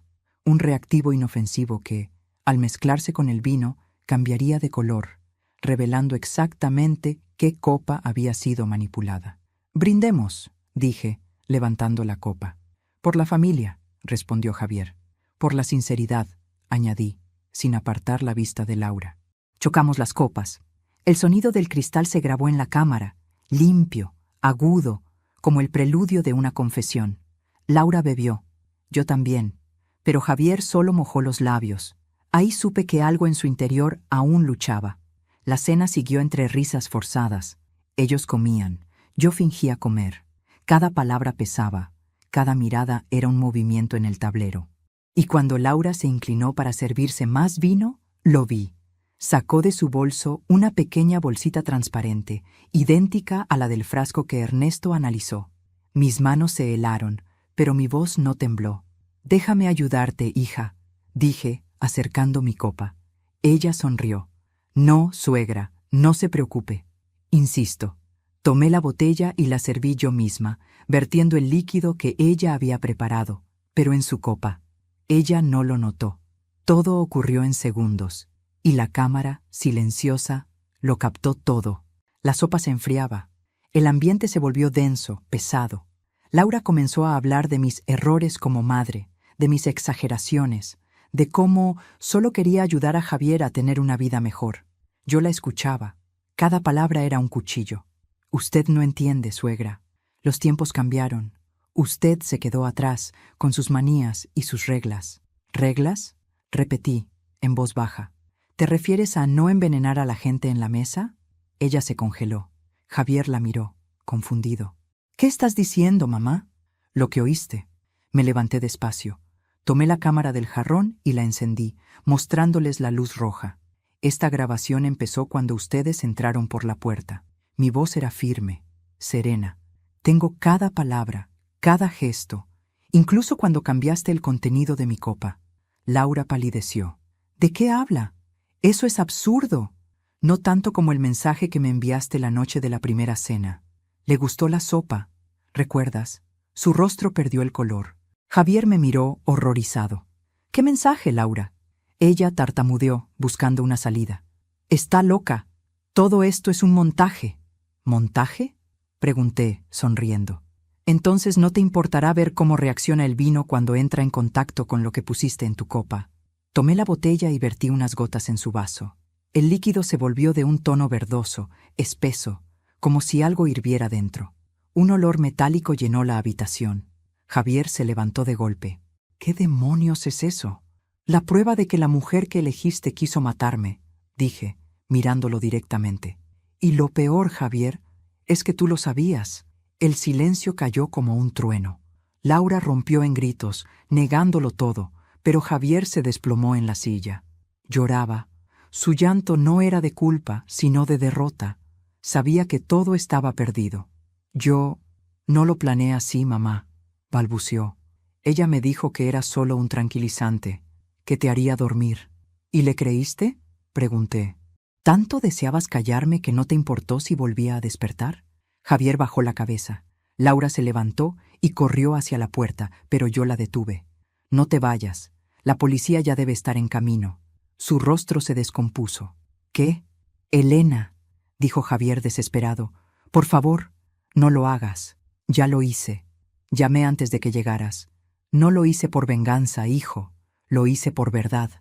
un reactivo inofensivo que, al mezclarse con el vino, cambiaría de color, revelando exactamente qué copa había sido manipulada. «Brindemos», dije, levantando la copa. «Por la familia», respondió Javier. «Por la sinceridad», añadí, sin apartar la vista de Laura. Chocamos las copas. El sonido del cristal se grabó en la cámara, limpio, agudo, como el preludio de una confesión. Laura bebió. Yo también. Pero Javier solo mojó los labios. Ahí supe que algo en su interior aún luchaba. La cena siguió entre risas forzadas. Ellos comían. Yo fingía comer. Cada palabra pesaba. Cada mirada era un movimiento en el tablero. Y cuando Laura se inclinó para servirse más vino, lo vi. Sacó de su bolso una pequeña bolsita transparente, idéntica a la del frasco que Ernesto analizó. Mis manos se helaron, pero mi voz no tembló. «Déjame ayudarte, hija», dije, acercando mi copa. Ella sonrió. «No, suegra, no se preocupe». Insisto. Tomé la botella y la serví yo misma, vertiendo el líquido que ella había preparado, pero en su copa. Ella no lo notó. Todo ocurrió en segundos, y la cámara, silenciosa, lo captó todo. La sopa se enfriaba. El ambiente se volvió denso, pesado. Laura comenzó a hablar de mis errores como madre, de mis exageraciones, de cómo solo quería ayudar a Javier a tener una vida mejor. Yo la escuchaba. Cada palabra era un cuchillo. «Usted no entiende, suegra. Los tiempos cambiaron. Usted se quedó atrás, con sus manías y sus reglas». «¿Reglas?», repetí, en voz baja. «¿Te refieres a no envenenar a la gente en la mesa?». Ella se congeló. Javier la miró, confundido. «¿Qué estás diciendo, mamá?». «Lo que oíste». Me levanté despacio. Tomé la cámara del jarrón y la encendí, mostrándoles la luz roja. Esta grabación empezó cuando ustedes entraron por la puerta. Mi voz era firme, serena. Tengo cada palabra, cada gesto, incluso cuando cambiaste el contenido de mi copa. Laura palideció. «¿De qué habla? Eso es absurdo». «No tanto como el mensaje que me enviaste la noche de la primera cena. Le gustó la sopa, ¿recuerdas?». Su rostro perdió el color. Javier me miró horrorizado. «¿Qué mensaje, Laura?». Ella tartamudeó, buscando una salida. «Está loca. Todo esto es un montaje». «¿Montaje?», pregunté, sonriendo. «Entonces no te importará ver cómo reacciona el vino cuando entra en contacto con lo que pusiste en tu copa». Tomé la botella y vertí unas gotas en su vaso. El líquido se volvió de un tono verdoso, espeso, como si algo hirviera dentro. Un olor metálico llenó la habitación. Javier se levantó de golpe. «¿Qué demonios es eso?». «La prueba de que la mujer que elegiste quiso matarme», dije, mirándolo directamente. «Y lo peor, Javier, es que tú lo sabías». El silencio cayó como un trueno. Laura rompió en gritos, negándolo todo, pero Javier se desplomó en la silla. Lloraba. Su llanto no era de culpa, sino de derrota. Sabía que todo estaba perdido. «Yo no lo planeé así, mamá», balbuceó. «Ella me dijo que era solo un tranquilizante, que te haría dormir». «¿Y le creíste?», pregunté. «¿Tanto deseabas callarme que no te importó si volvía a despertar?». Javier bajó la cabeza. Laura se levantó y corrió hacia la puerta, pero yo la detuve. «No te vayas. La policía ya debe estar en camino». Su rostro se descompuso. «¿Qué?». «Elena», dijo Javier desesperado. «Por favor, no lo hagas». «Ya lo hice. Llamé antes de que llegaras. No lo hice por venganza, hijo. Lo hice por verdad».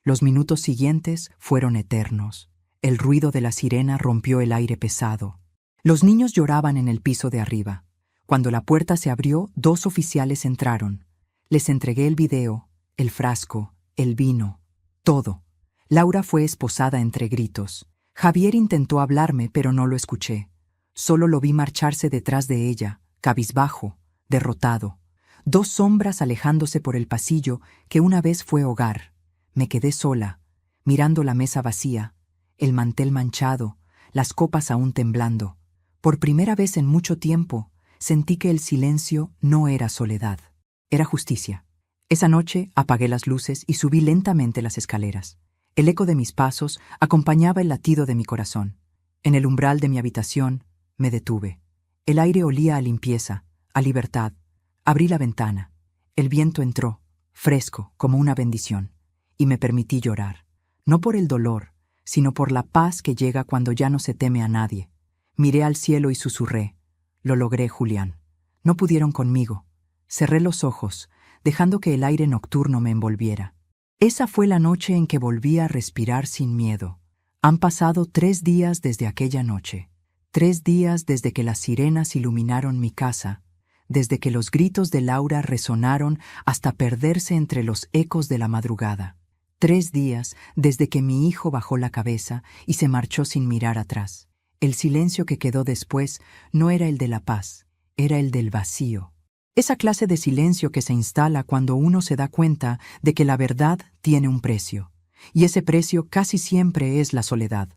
Los minutos siguientes fueron eternos. El ruido de la sirena rompió el aire pesado. Los niños lloraban en el piso de arriba. Cuando la puerta se abrió, 2 oficiales entraron. Les entregué el video, el frasco, el vino, todo. Laura fue esposada entre gritos. Javier intentó hablarme, pero no lo escuché. Solo lo vi marcharse detrás de ella, cabizbajo, derrotado. 2 sombras alejándose por el pasillo que una vez fue hogar. Me quedé sola, mirando la mesa vacía, el mantel manchado, las copas aún temblando. Por primera vez en mucho tiempo, sentí que el silencio no era soledad, era justicia. Esa noche apagué las luces y subí lentamente las escaleras. El eco de mis pasos acompañaba el latido de mi corazón. En el umbral de mi habitación me detuve. El aire olía a limpieza, a libertad. Abrí la ventana. El viento entró, fresco, como una bendición, y me permití llorar, no por el dolor, sino por la paz que llega cuando ya no se teme a nadie. Miré al cielo y susurré. Lo logré, Julián. No pudieron conmigo. Cerré los ojos, dejando que el aire nocturno me envolviera. Esa fue la noche en que volví a respirar sin miedo, Han pasado 3 días desde aquella noche. 3 días desde que las sirenas iluminaron mi casa, desde que los gritos de Laura resonaron hasta perderse entre los ecos de la madrugada. 3 días desde que mi hijo bajó la cabeza y se marchó sin mirar atrás. El silencio que quedó después no era el de la paz, era el del vacío. Esa clase de silencio que se instala cuando uno se da cuenta de que la verdad tiene un precio. Y ese precio casi siempre es la soledad.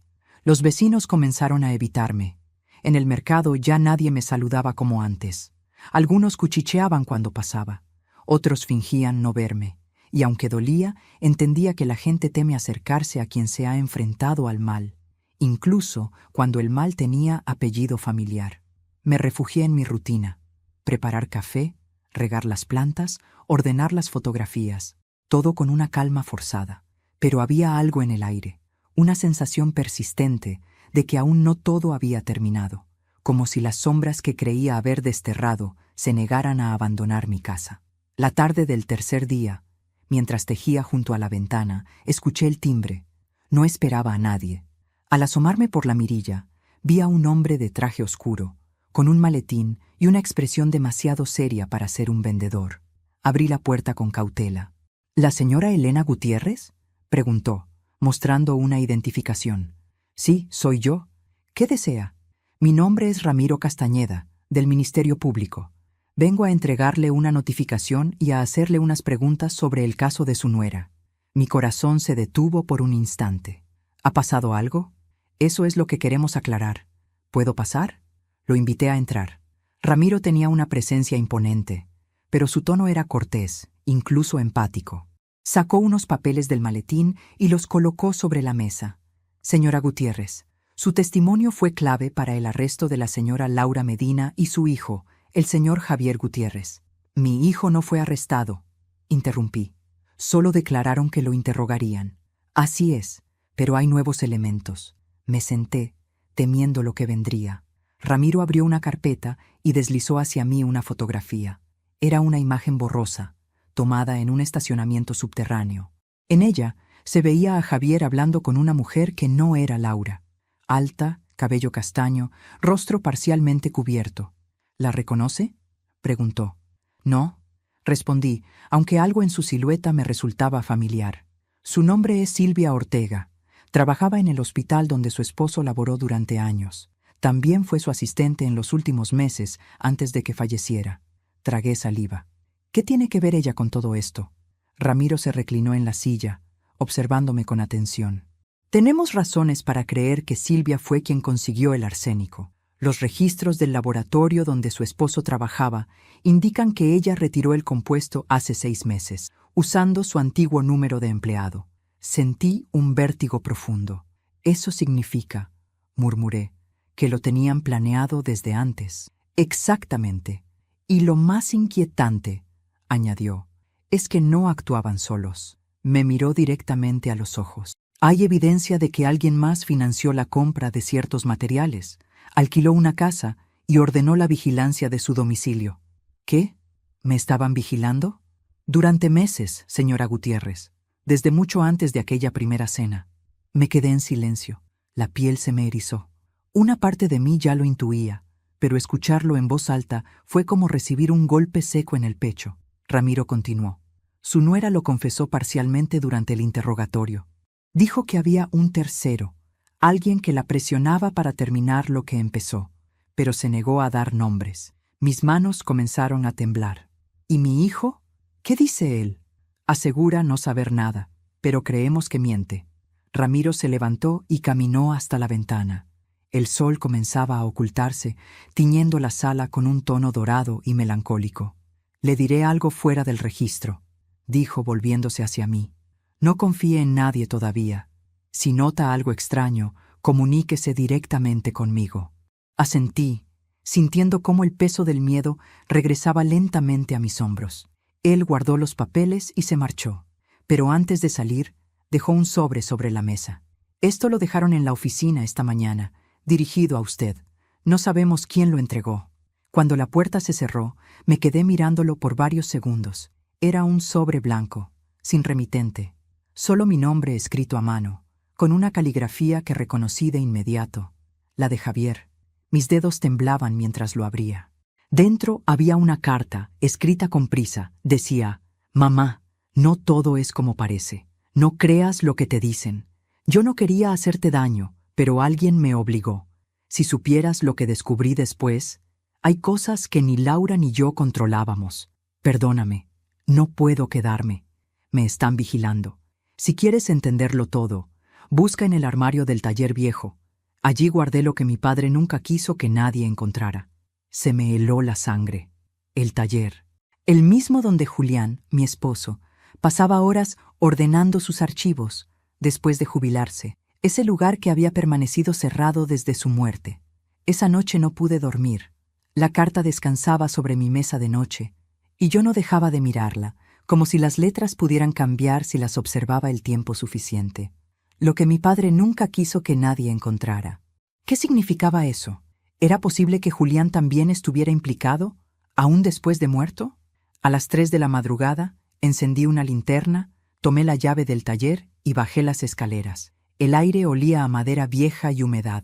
Los vecinos comenzaron a evitarme. En el mercado ya nadie me saludaba como antes. Algunos cuchicheaban cuando pasaba. Otros fingían no verme. Y aunque dolía, entendía que la gente teme acercarse a quien se ha enfrentado al mal, incluso cuando el mal tenía apellido familiar. Me refugié en mi rutina. Preparar café, regar las plantas, ordenar las fotografías, todo con una calma forzada. Pero había algo en el aire, una sensación persistente de que aún no todo había terminado, como si las sombras que creía haber desterrado se negaran a abandonar mi casa. La tarde del tercer día, mientras tejía junto a la ventana, escuché el timbre. No esperaba a nadie. Al asomarme por la mirilla, vi a un hombre de traje oscuro, con un maletín y una expresión demasiado seria para ser un vendedor. Abrí la puerta con cautela. ¿La señora Elena Gutiérrez?, preguntó, mostrando una identificación. Sí, soy yo. ¿Qué desea? Mi nombre es Ramiro Castañeda, del Ministerio Público. Vengo a entregarle una notificación y a hacerle unas preguntas sobre el caso de su nuera. Mi corazón se detuvo por un instante. ¿Ha pasado algo? Eso es lo que queremos aclarar. ¿Puedo pasar? Lo invité a entrar. Ramiro tenía una presencia imponente, pero su tono era cortés, incluso empático. Sacó unos papeles del maletín y los colocó sobre la mesa. Señora Gutiérrez, su testimonio fue clave para el arresto de la señora Laura Medina y su hijo, el señor Javier Gutiérrez. Mi hijo no fue arrestado, interrumpí. Solo declararon que lo interrogarían. Así es, pero hay nuevos elementos. Me senté, temiendo lo que vendría. Ramiro abrió una carpeta y deslizó hacia mí una fotografía. Era una imagen borrosa, tomada en un estacionamiento subterráneo. En ella se veía a Javier hablando con una mujer que no era Laura. Alta, cabello castaño, rostro parcialmente cubierto. ¿La reconoce?, preguntó. No, respondí, aunque algo en su silueta me resultaba familiar. Su nombre es Silvia Ortega. Trabajaba en el hospital donde su esposo laboró durante años. También fue su asistente en los últimos meses antes de que falleciera. Tragué saliva. ¿Qué tiene que ver ella con todo esto? Ramiro se reclinó en la silla, observándome con atención. Tenemos razones para creer que Silvia fue quien consiguió el arsénico. Los registros del laboratorio donde su esposo trabajaba indican que ella retiró el compuesto hace 6 meses, usando su antiguo número de empleado. Sentí un vértigo profundo. Eso significa, murmuré, que lo tenían planeado desde antes. Exactamente. Y lo más inquietante, añadió, es que no actuaban solos. Me miró directamente a los ojos. Hay evidencia de que alguien más financió la compra de ciertos materiales, alquiló una casa y ordenó la vigilancia de su domicilio. ¿Qué? ¿Me estaban vigilando? Durante meses, señora Gutiérrez, desde mucho antes de aquella primera cena. Me quedé en silencio. La piel se me erizó. Una parte de mí ya lo intuía, pero escucharlo en voz alta fue como recibir un golpe seco en el pecho. Ramiro continuó. Su nuera lo confesó parcialmente durante el interrogatorio. Dijo que había un tercero, alguien que la presionaba para terminar lo que empezó, pero se negó a dar nombres. Mis manos comenzaron a temblar. ¿Y mi hijo? ¿Qué dice él? Asegura no saber nada, pero creemos que miente. Ramiro se levantó y caminó hasta la ventana. El sol comenzaba a ocultarse, tiñendo la sala con un tono dorado y melancólico. Le diré algo fuera del registro, dijo volviéndose hacia mí. No confíe en nadie todavía. Si nota algo extraño, comuníquese directamente conmigo. Asentí, sintiendo cómo el peso del miedo regresaba lentamente a mis hombros. Él guardó los papeles y se marchó, pero antes de salir, dejó un sobre la mesa. Esto lo dejaron en la oficina esta mañana, dirigido a usted. No sabemos quién lo entregó. Cuando la puerta se cerró, me quedé mirándolo por varios segundos. Era un sobre blanco, sin remitente. Solo mi nombre escrito a mano, con una caligrafía que reconocí de inmediato, la de Javier. Mis dedos temblaban mientras lo abría. Dentro había una carta, escrita con prisa. Decía: «Mamá, no todo es como parece. No creas lo que te dicen. Yo no quería hacerte daño, pero alguien me obligó. Si supieras lo que descubrí después, hay cosas que ni Laura ni yo controlábamos. Perdóname, no puedo quedarme. Me están vigilando. Si quieres entenderlo todo, busca en el armario del taller viejo. Allí guardé lo que mi padre nunca quiso que nadie encontrara». Se me heló la sangre. El taller, el mismo donde Julián, mi esposo, pasaba horas ordenando sus archivos después de jubilarse. Ese lugar que había permanecido cerrado desde su muerte. Esa noche no pude dormir. La carta descansaba sobre mi mesa de noche, y yo no dejaba de mirarla, como si las letras pudieran cambiar si las observaba el tiempo suficiente. Lo que mi padre nunca quiso que nadie encontrara. ¿Qué significaba eso? ¿Era posible que Julián también estuviera implicado, aún después de muerto? A las 3 de la madrugada, encendí una linterna, tomé la llave del taller y bajé las escaleras. El aire olía a madera vieja y humedad.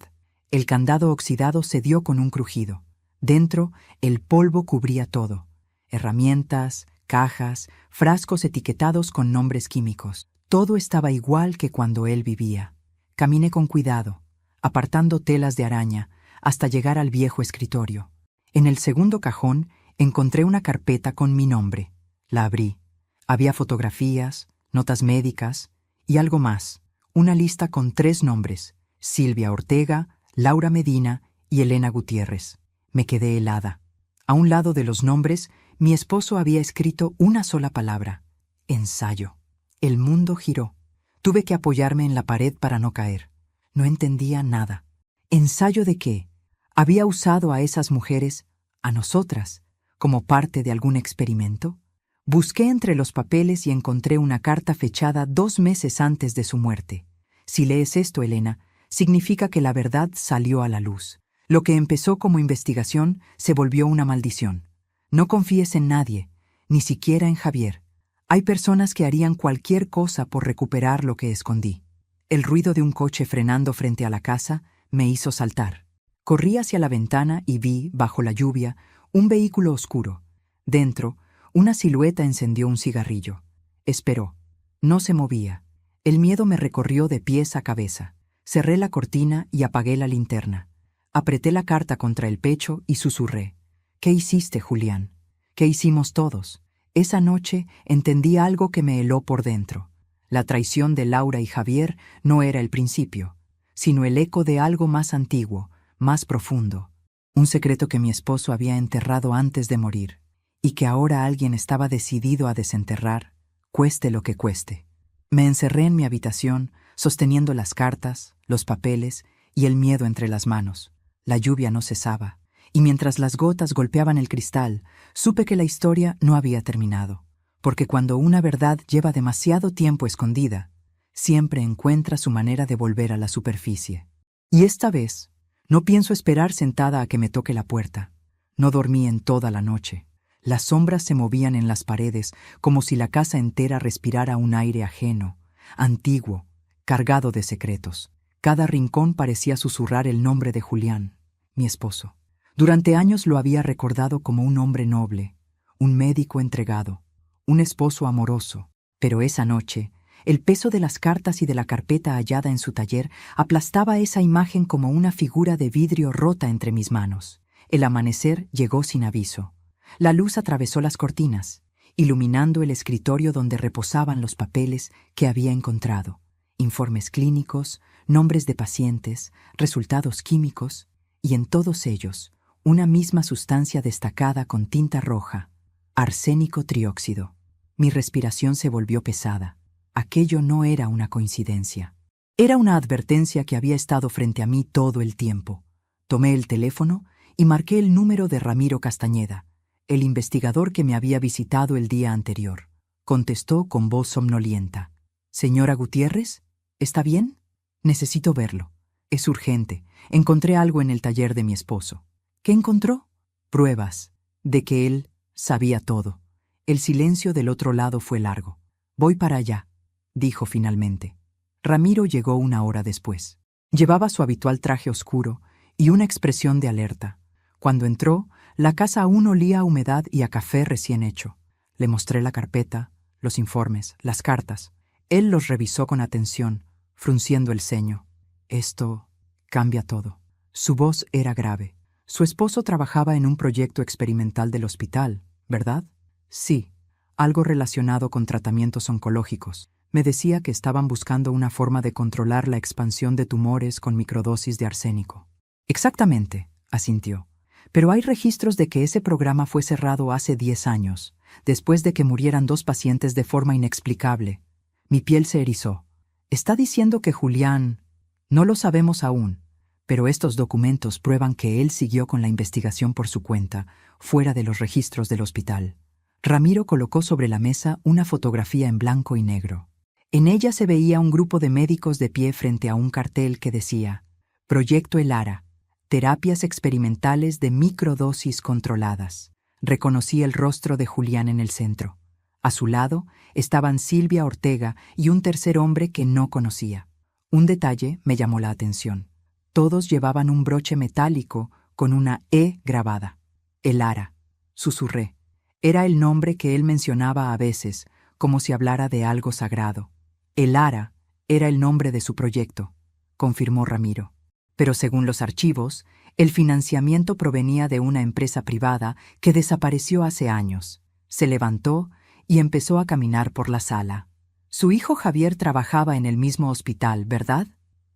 El candado oxidado cedió con un crujido. Dentro, el polvo cubría todo. Herramientas, cajas, frascos etiquetados con nombres químicos. Todo estaba igual que cuando él vivía. Caminé con cuidado, apartando telas de araña, hasta llegar al viejo escritorio. En el segundo cajón encontré una carpeta con mi nombre. La abrí. Había fotografías, notas médicas y algo más. Una lista con 3 nombres: Silvia Ortega, Laura Medina y Elena Gutiérrez. Me quedé helada. A un lado de los nombres, mi esposo había escrito una sola palabra: ensayo. El mundo giró. Tuve que apoyarme en la pared para no caer. No entendía nada. ¿Ensayo de qué? ¿Había usado a esas mujeres, a nosotras, como parte de algún experimento? Busqué entre los papeles y encontré una carta fechada 2 meses antes de su muerte. Si lees esto, Elena, significa que la verdad salió a la luz. Lo que empezó como investigación se volvió una maldición. No confíes en nadie, ni siquiera en Javier. Hay personas que harían cualquier cosa por recuperar lo que escondí. El ruido de un coche frenando frente a la casa me hizo saltar. Corrí hacia la ventana y vi, bajo la lluvia, un vehículo oscuro. Dentro, una silueta encendió un cigarrillo. Esperó. No se movía. El miedo me recorrió de pies a cabeza. Cerré la cortina y apagué la linterna. Apreté la carta contra el pecho y susurré: «¿Qué hiciste, Julián? ¿Qué hicimos todos?» Esa noche entendí algo que me heló por dentro. La traición de Laura y Javier no era el principio, sino el eco de algo más antiguo, más profundo. Un secreto que mi esposo había enterrado antes de morir, y que ahora alguien estaba decidido a desenterrar, cueste lo que cueste. Me encerré en mi habitación, sosteniendo las cartas, los papeles y el miedo entre las manos. La lluvia no cesaba, y mientras las gotas golpeaban el cristal, supe que la historia no había terminado, porque cuando una verdad lleva demasiado tiempo escondida, siempre encuentra su manera de volver a la superficie. Y esta vez, no pienso esperar sentada a que me toque la puerta. No dormí en toda la noche. Las sombras se movían en las paredes como si la casa entera respirara un aire ajeno, antiguo, cargado de secretos. Cada rincón parecía susurrar el nombre de Julián, mi esposo. Durante años lo había recordado como un hombre noble, un médico entregado, un esposo amoroso. Pero esa noche, el peso de las cartas y de la carpeta hallada en su taller aplastaba esa imagen como una figura de vidrio rota entre mis manos. El amanecer llegó sin aviso. La luz atravesó las cortinas, iluminando el escritorio donde reposaban los papeles que había encontrado: informes clínicos, nombres de pacientes, resultados químicos, y en todos ellos una misma sustancia destacada con tinta roja: arsénico trióxido. Mi respiración se volvió pesada. Aquello no era una coincidencia. Era una advertencia que había estado frente a mí todo el tiempo. Tomé el teléfono y marqué el número de Ramiro Castañeda, el investigador que me había visitado el día anterior. Contestó con voz somnolienta: «Señora Gutiérrez, ¿está bien? Necesito verlo. Es urgente. Encontré algo en el taller de mi esposo». ¿Qué encontró? Pruebas de que él sabía todo. El silencio del otro lado fue largo. «Voy para allá», dijo finalmente. Ramiro llegó 1 hora después. Llevaba su habitual traje oscuro y una expresión de alerta. Cuando entró, la casa aún olía a humedad y a café recién hecho. Le mostré la carpeta, los informes, las cartas. Él los revisó con atención, frunciendo el ceño. Esto cambia todo. Su voz era grave. Su esposo trabajaba en un proyecto experimental del hospital, ¿verdad? Sí, algo relacionado con tratamientos oncológicos. Me decía que estaban buscando una forma de controlar la expansión de tumores con microdosis de arsénico. Exactamente, asintió. Pero hay registros de que ese programa fue cerrado hace 10 años, después de que murieran 2 pacientes de forma inexplicable. Mi piel se erizó. ¿Está diciendo que Julián? No lo sabemos aún, pero estos documentos prueban que él siguió con la investigación por su cuenta, fuera de los registros del hospital. Ramiro colocó sobre la mesa una fotografía en blanco y negro. En ella se veía un grupo de médicos de pie frente a un cartel que decía: Proyecto ELARA, terapias experimentales de microdosis controladas. Reconocí el rostro de Julián en el centro. A su lado estaban Silvia Ortega y un tercer hombre que no conocía. Un detalle me llamó la atención. Todos llevaban un broche metálico con una E grabada. ELARA, susurré. Era el nombre que él mencionaba a veces, como si hablara de algo sagrado. ELARA era el nombre de su proyecto, confirmó Ramiro. Pero según los archivos, el financiamiento provenía de una empresa privada que desapareció hace años. Se levantó y empezó a caminar por la sala. Su hijo Javier trabajaba en el mismo hospital, ¿verdad?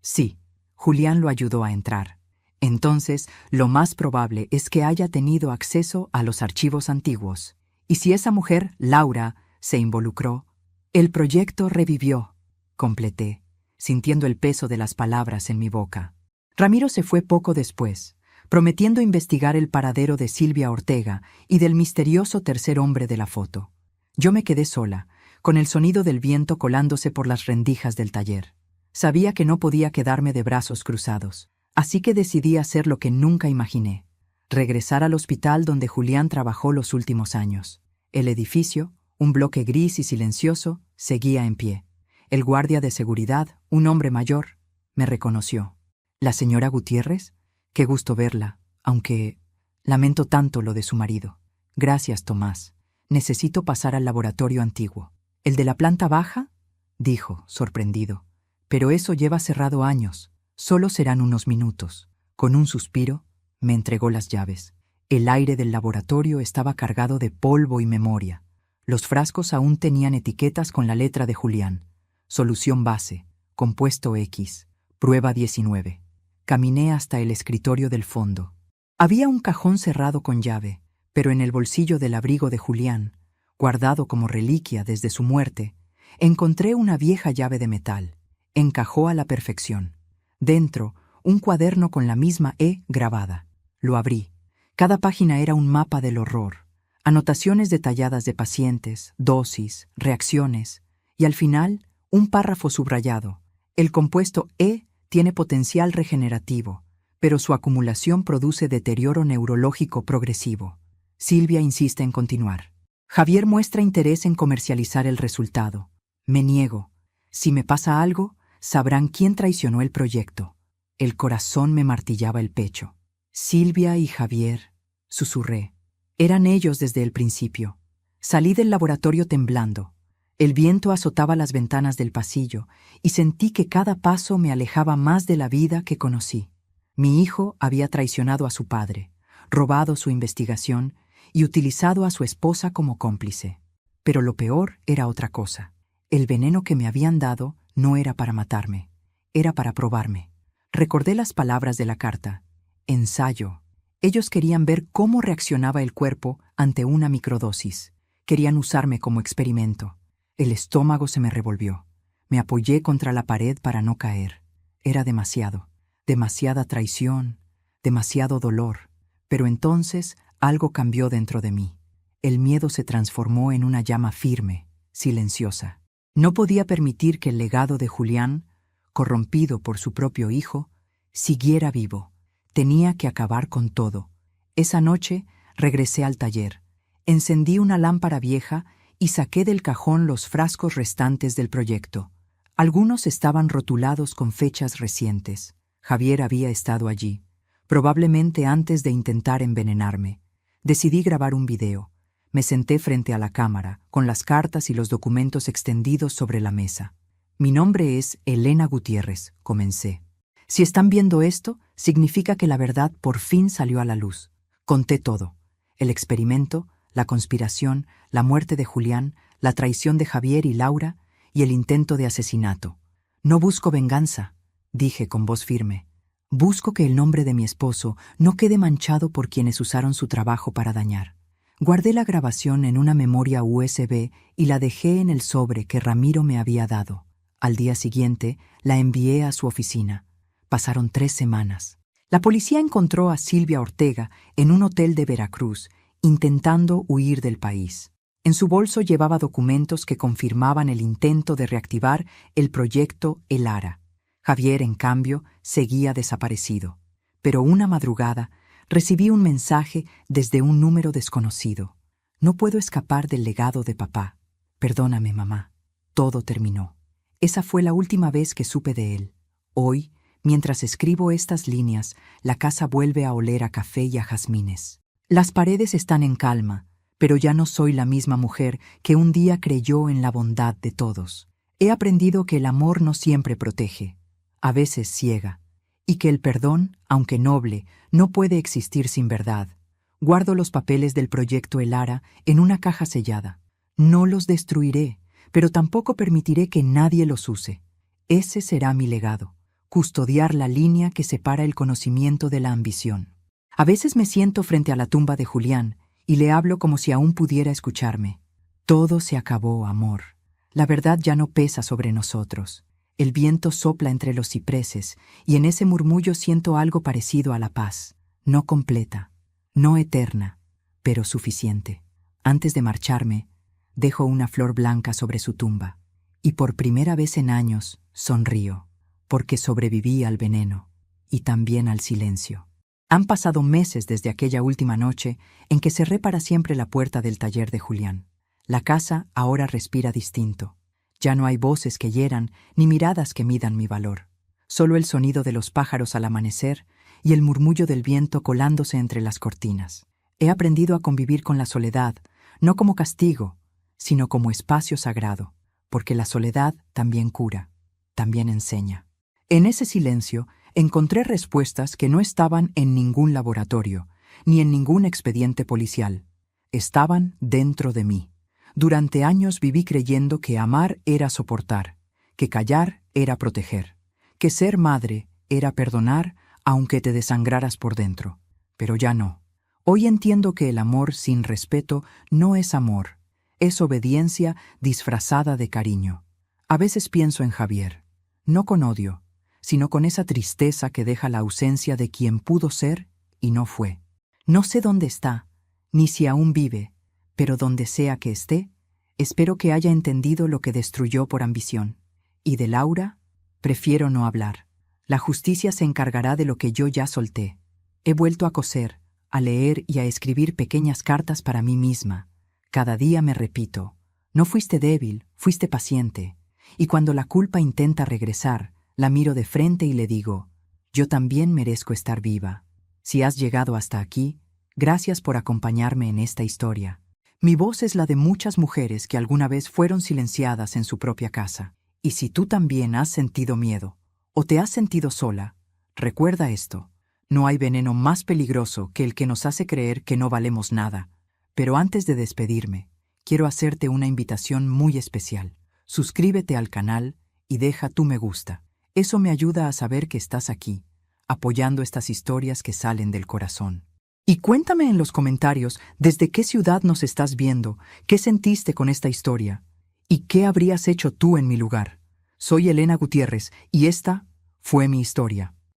Sí, Julián lo ayudó a entrar. Entonces, lo más probable es que haya tenido acceso a los archivos antiguos. Y si esa mujer, Laura, se involucró, el proyecto revivió, completé, sintiendo el peso de las palabras en mi boca. Ramiro se fue poco después, prometiendo investigar el paradero de Silvia Ortega y del misterioso tercer hombre de la foto. Yo me quedé sola, con el sonido del viento colándose por las rendijas del taller. Sabía que no podía quedarme de brazos cruzados, así que decidí hacer lo que nunca imaginé: regresar al hospital donde Julián trabajó los últimos años. El edificio, un bloque gris y silencioso, seguía en pie. El guardia de seguridad, un hombre mayor, me reconoció. ¿La señora Gutiérrez? Qué gusto verla, aunque lamento tanto lo de su marido. Gracias, Tomás. Necesito pasar al laboratorio antiguo. ¿El de la planta baja? Dijo, sorprendido. Pero eso lleva cerrado años. Solo serán unos minutos. Con un suspiro, me entregó las llaves. El aire del laboratorio estaba cargado de polvo y memoria. Los frascos aún tenían etiquetas con la letra de Julián. Solución base, compuesto X, prueba 19. Caminé hasta el escritorio del fondo. Había un cajón cerrado con llave, pero en el bolsillo del abrigo de Julián, guardado como reliquia desde su muerte, encontré una vieja llave de metal. Encajó a la perfección. Dentro, un cuaderno con la misma E grabada. Lo abrí. Cada página era un mapa del horror. Anotaciones detalladas de pacientes, dosis, reacciones, y al final, un párrafo subrayado. El compuesto E tiene potencial regenerativo, pero su acumulación produce deterioro neurológico progresivo. Silvia insiste en continuar. Javier muestra interés en comercializar el resultado. Me niego. Si me pasa algo, sabrán quién traicionó el proyecto. El corazón me martillaba el pecho. Silvia y Javier, susurré. Eran ellos desde el principio. Salí del laboratorio temblando. El viento azotaba las ventanas del pasillo y sentí que cada paso me alejaba más de la vida que conocí. Mi hijo había traicionado a su padre, robado su investigación y utilizado a su esposa como cómplice. Pero lo peor era otra cosa. El veneno que me habían dado no era para matarme, era para probarme. Recordé las palabras de la carta. Ensayo. Ellos querían ver cómo reaccionaba el cuerpo ante una microdosis. Querían usarme como experimento. El estómago se me revolvió. Me apoyé contra la pared para no caer. Era demasiado. Demasiada traición, demasiado dolor. Pero entonces algo cambió dentro de mí. El miedo se transformó en una llama firme, silenciosa. No podía permitir que el legado de Julián, corrompido por su propio hijo, siguiera vivo. Tenía que acabar con todo. Esa noche regresé al taller. Encendí una lámpara vieja y saqué del cajón los frascos restantes del proyecto. Algunos estaban rotulados con fechas recientes. Javier había estado allí, probablemente antes de intentar envenenarme. Decidí grabar un video. Me senté frente a la cámara, con las cartas y los documentos extendidos sobre la mesa. Mi nombre es Elena Gutiérrez, comencé. Si están viendo esto, significa que la verdad por fin salió a la luz. Conté todo. El experimento, la conspiración, la muerte de Julián, la traición de Javier y Laura y el intento de asesinato. No busco venganza, dije con voz firme. Busco que el nombre de mi esposo no quede manchado por quienes usaron su trabajo para dañar. Guardé la grabación en una memoria USB y la dejé en el sobre que Ramiro me había dado. Al día siguiente, la envié a su oficina. Pasaron 3 semanas. La policía encontró a Silvia Ortega en un hotel de Veracruz, intentando huir del país. En su bolso llevaba documentos que confirmaban el intento de reactivar el proyecto El Ara. Javier, en cambio, seguía desaparecido. Pero una madrugada recibí un mensaje desde un número desconocido. No puedo escapar del legado de papá. Perdóname, mamá. Todo terminó. Esa fue la última vez que supe de él. Hoy, mientras escribo estas líneas, la casa vuelve a oler a café y a jazmines. Las paredes están en calma, pero ya no soy la misma mujer que un día creyó en la bondad de todos. He aprendido que el amor no siempre protege, a veces ciega, y que el perdón, aunque noble, no puede existir sin verdad. Guardo los papeles del proyecto El Ara en una caja sellada. No los destruiré, pero tampoco permitiré que nadie los use. Ese será mi legado, custodiar la línea que separa el conocimiento de la ambición. A veces me siento frente a la tumba de Julián y le hablo como si aún pudiera escucharme. Todo se acabó, amor. La verdad ya no pesa sobre nosotros. El viento sopla entre los cipreses y en ese murmullo siento algo parecido a la paz, no completa, no eterna, pero suficiente. Antes de marcharme, dejo una flor blanca sobre su tumba y por primera vez en años sonrío, porque sobreviví al veneno y también al silencio. Han pasado meses desde aquella última noche en que cerré para siempre la puerta del taller de Julián. La casa ahora respira distinto. Ya no hay voces que hieran ni miradas que midan mi valor. Solo el sonido de los pájaros al amanecer y el murmullo del viento colándose entre las cortinas. He aprendido a convivir con la soledad, no como castigo, sino como espacio sagrado, porque la soledad también cura, también enseña. En ese silencio encontré respuestas que no estaban en ningún laboratorio, ni en ningún expediente policial. Estaban dentro de mí. Durante años viví creyendo que amar era soportar, que callar era proteger, que ser madre era perdonar aunque te desangraras por dentro. Pero ya no. Hoy entiendo que el amor sin respeto no es amor, es obediencia disfrazada de cariño. A veces pienso en Javier, no con odio, sino con esa tristeza que deja la ausencia de quien pudo ser y no fue. No sé dónde está, ni si aún vive, pero donde sea que esté, espero que haya entendido lo que destruyó por ambición. Y de Laura, prefiero no hablar. La justicia se encargará de lo que yo ya solté. He vuelto a coser, a leer y a escribir pequeñas cartas para mí misma. Cada día me repito, no fuiste débil, fuiste paciente. Y cuando la culpa intenta regresar, la miro de frente y le digo, yo también merezco estar viva. Si has llegado hasta aquí, gracias por acompañarme en esta historia. Mi voz es la de muchas mujeres que alguna vez fueron silenciadas en su propia casa. Y si tú también has sentido miedo, o te has sentido sola, recuerda esto. No hay veneno más peligroso que el que nos hace creer que no valemos nada. Pero antes de despedirme, quiero hacerte una invitación muy especial. Suscríbete al canal y deja tu me gusta. Eso me ayuda a saber que estás aquí, apoyando estas historias que salen del corazón. Y cuéntame en los comentarios desde qué ciudad nos estás viendo, qué sentiste con esta historia y qué habrías hecho tú en mi lugar. Soy Elena Gutiérrez y esta fue mi historia.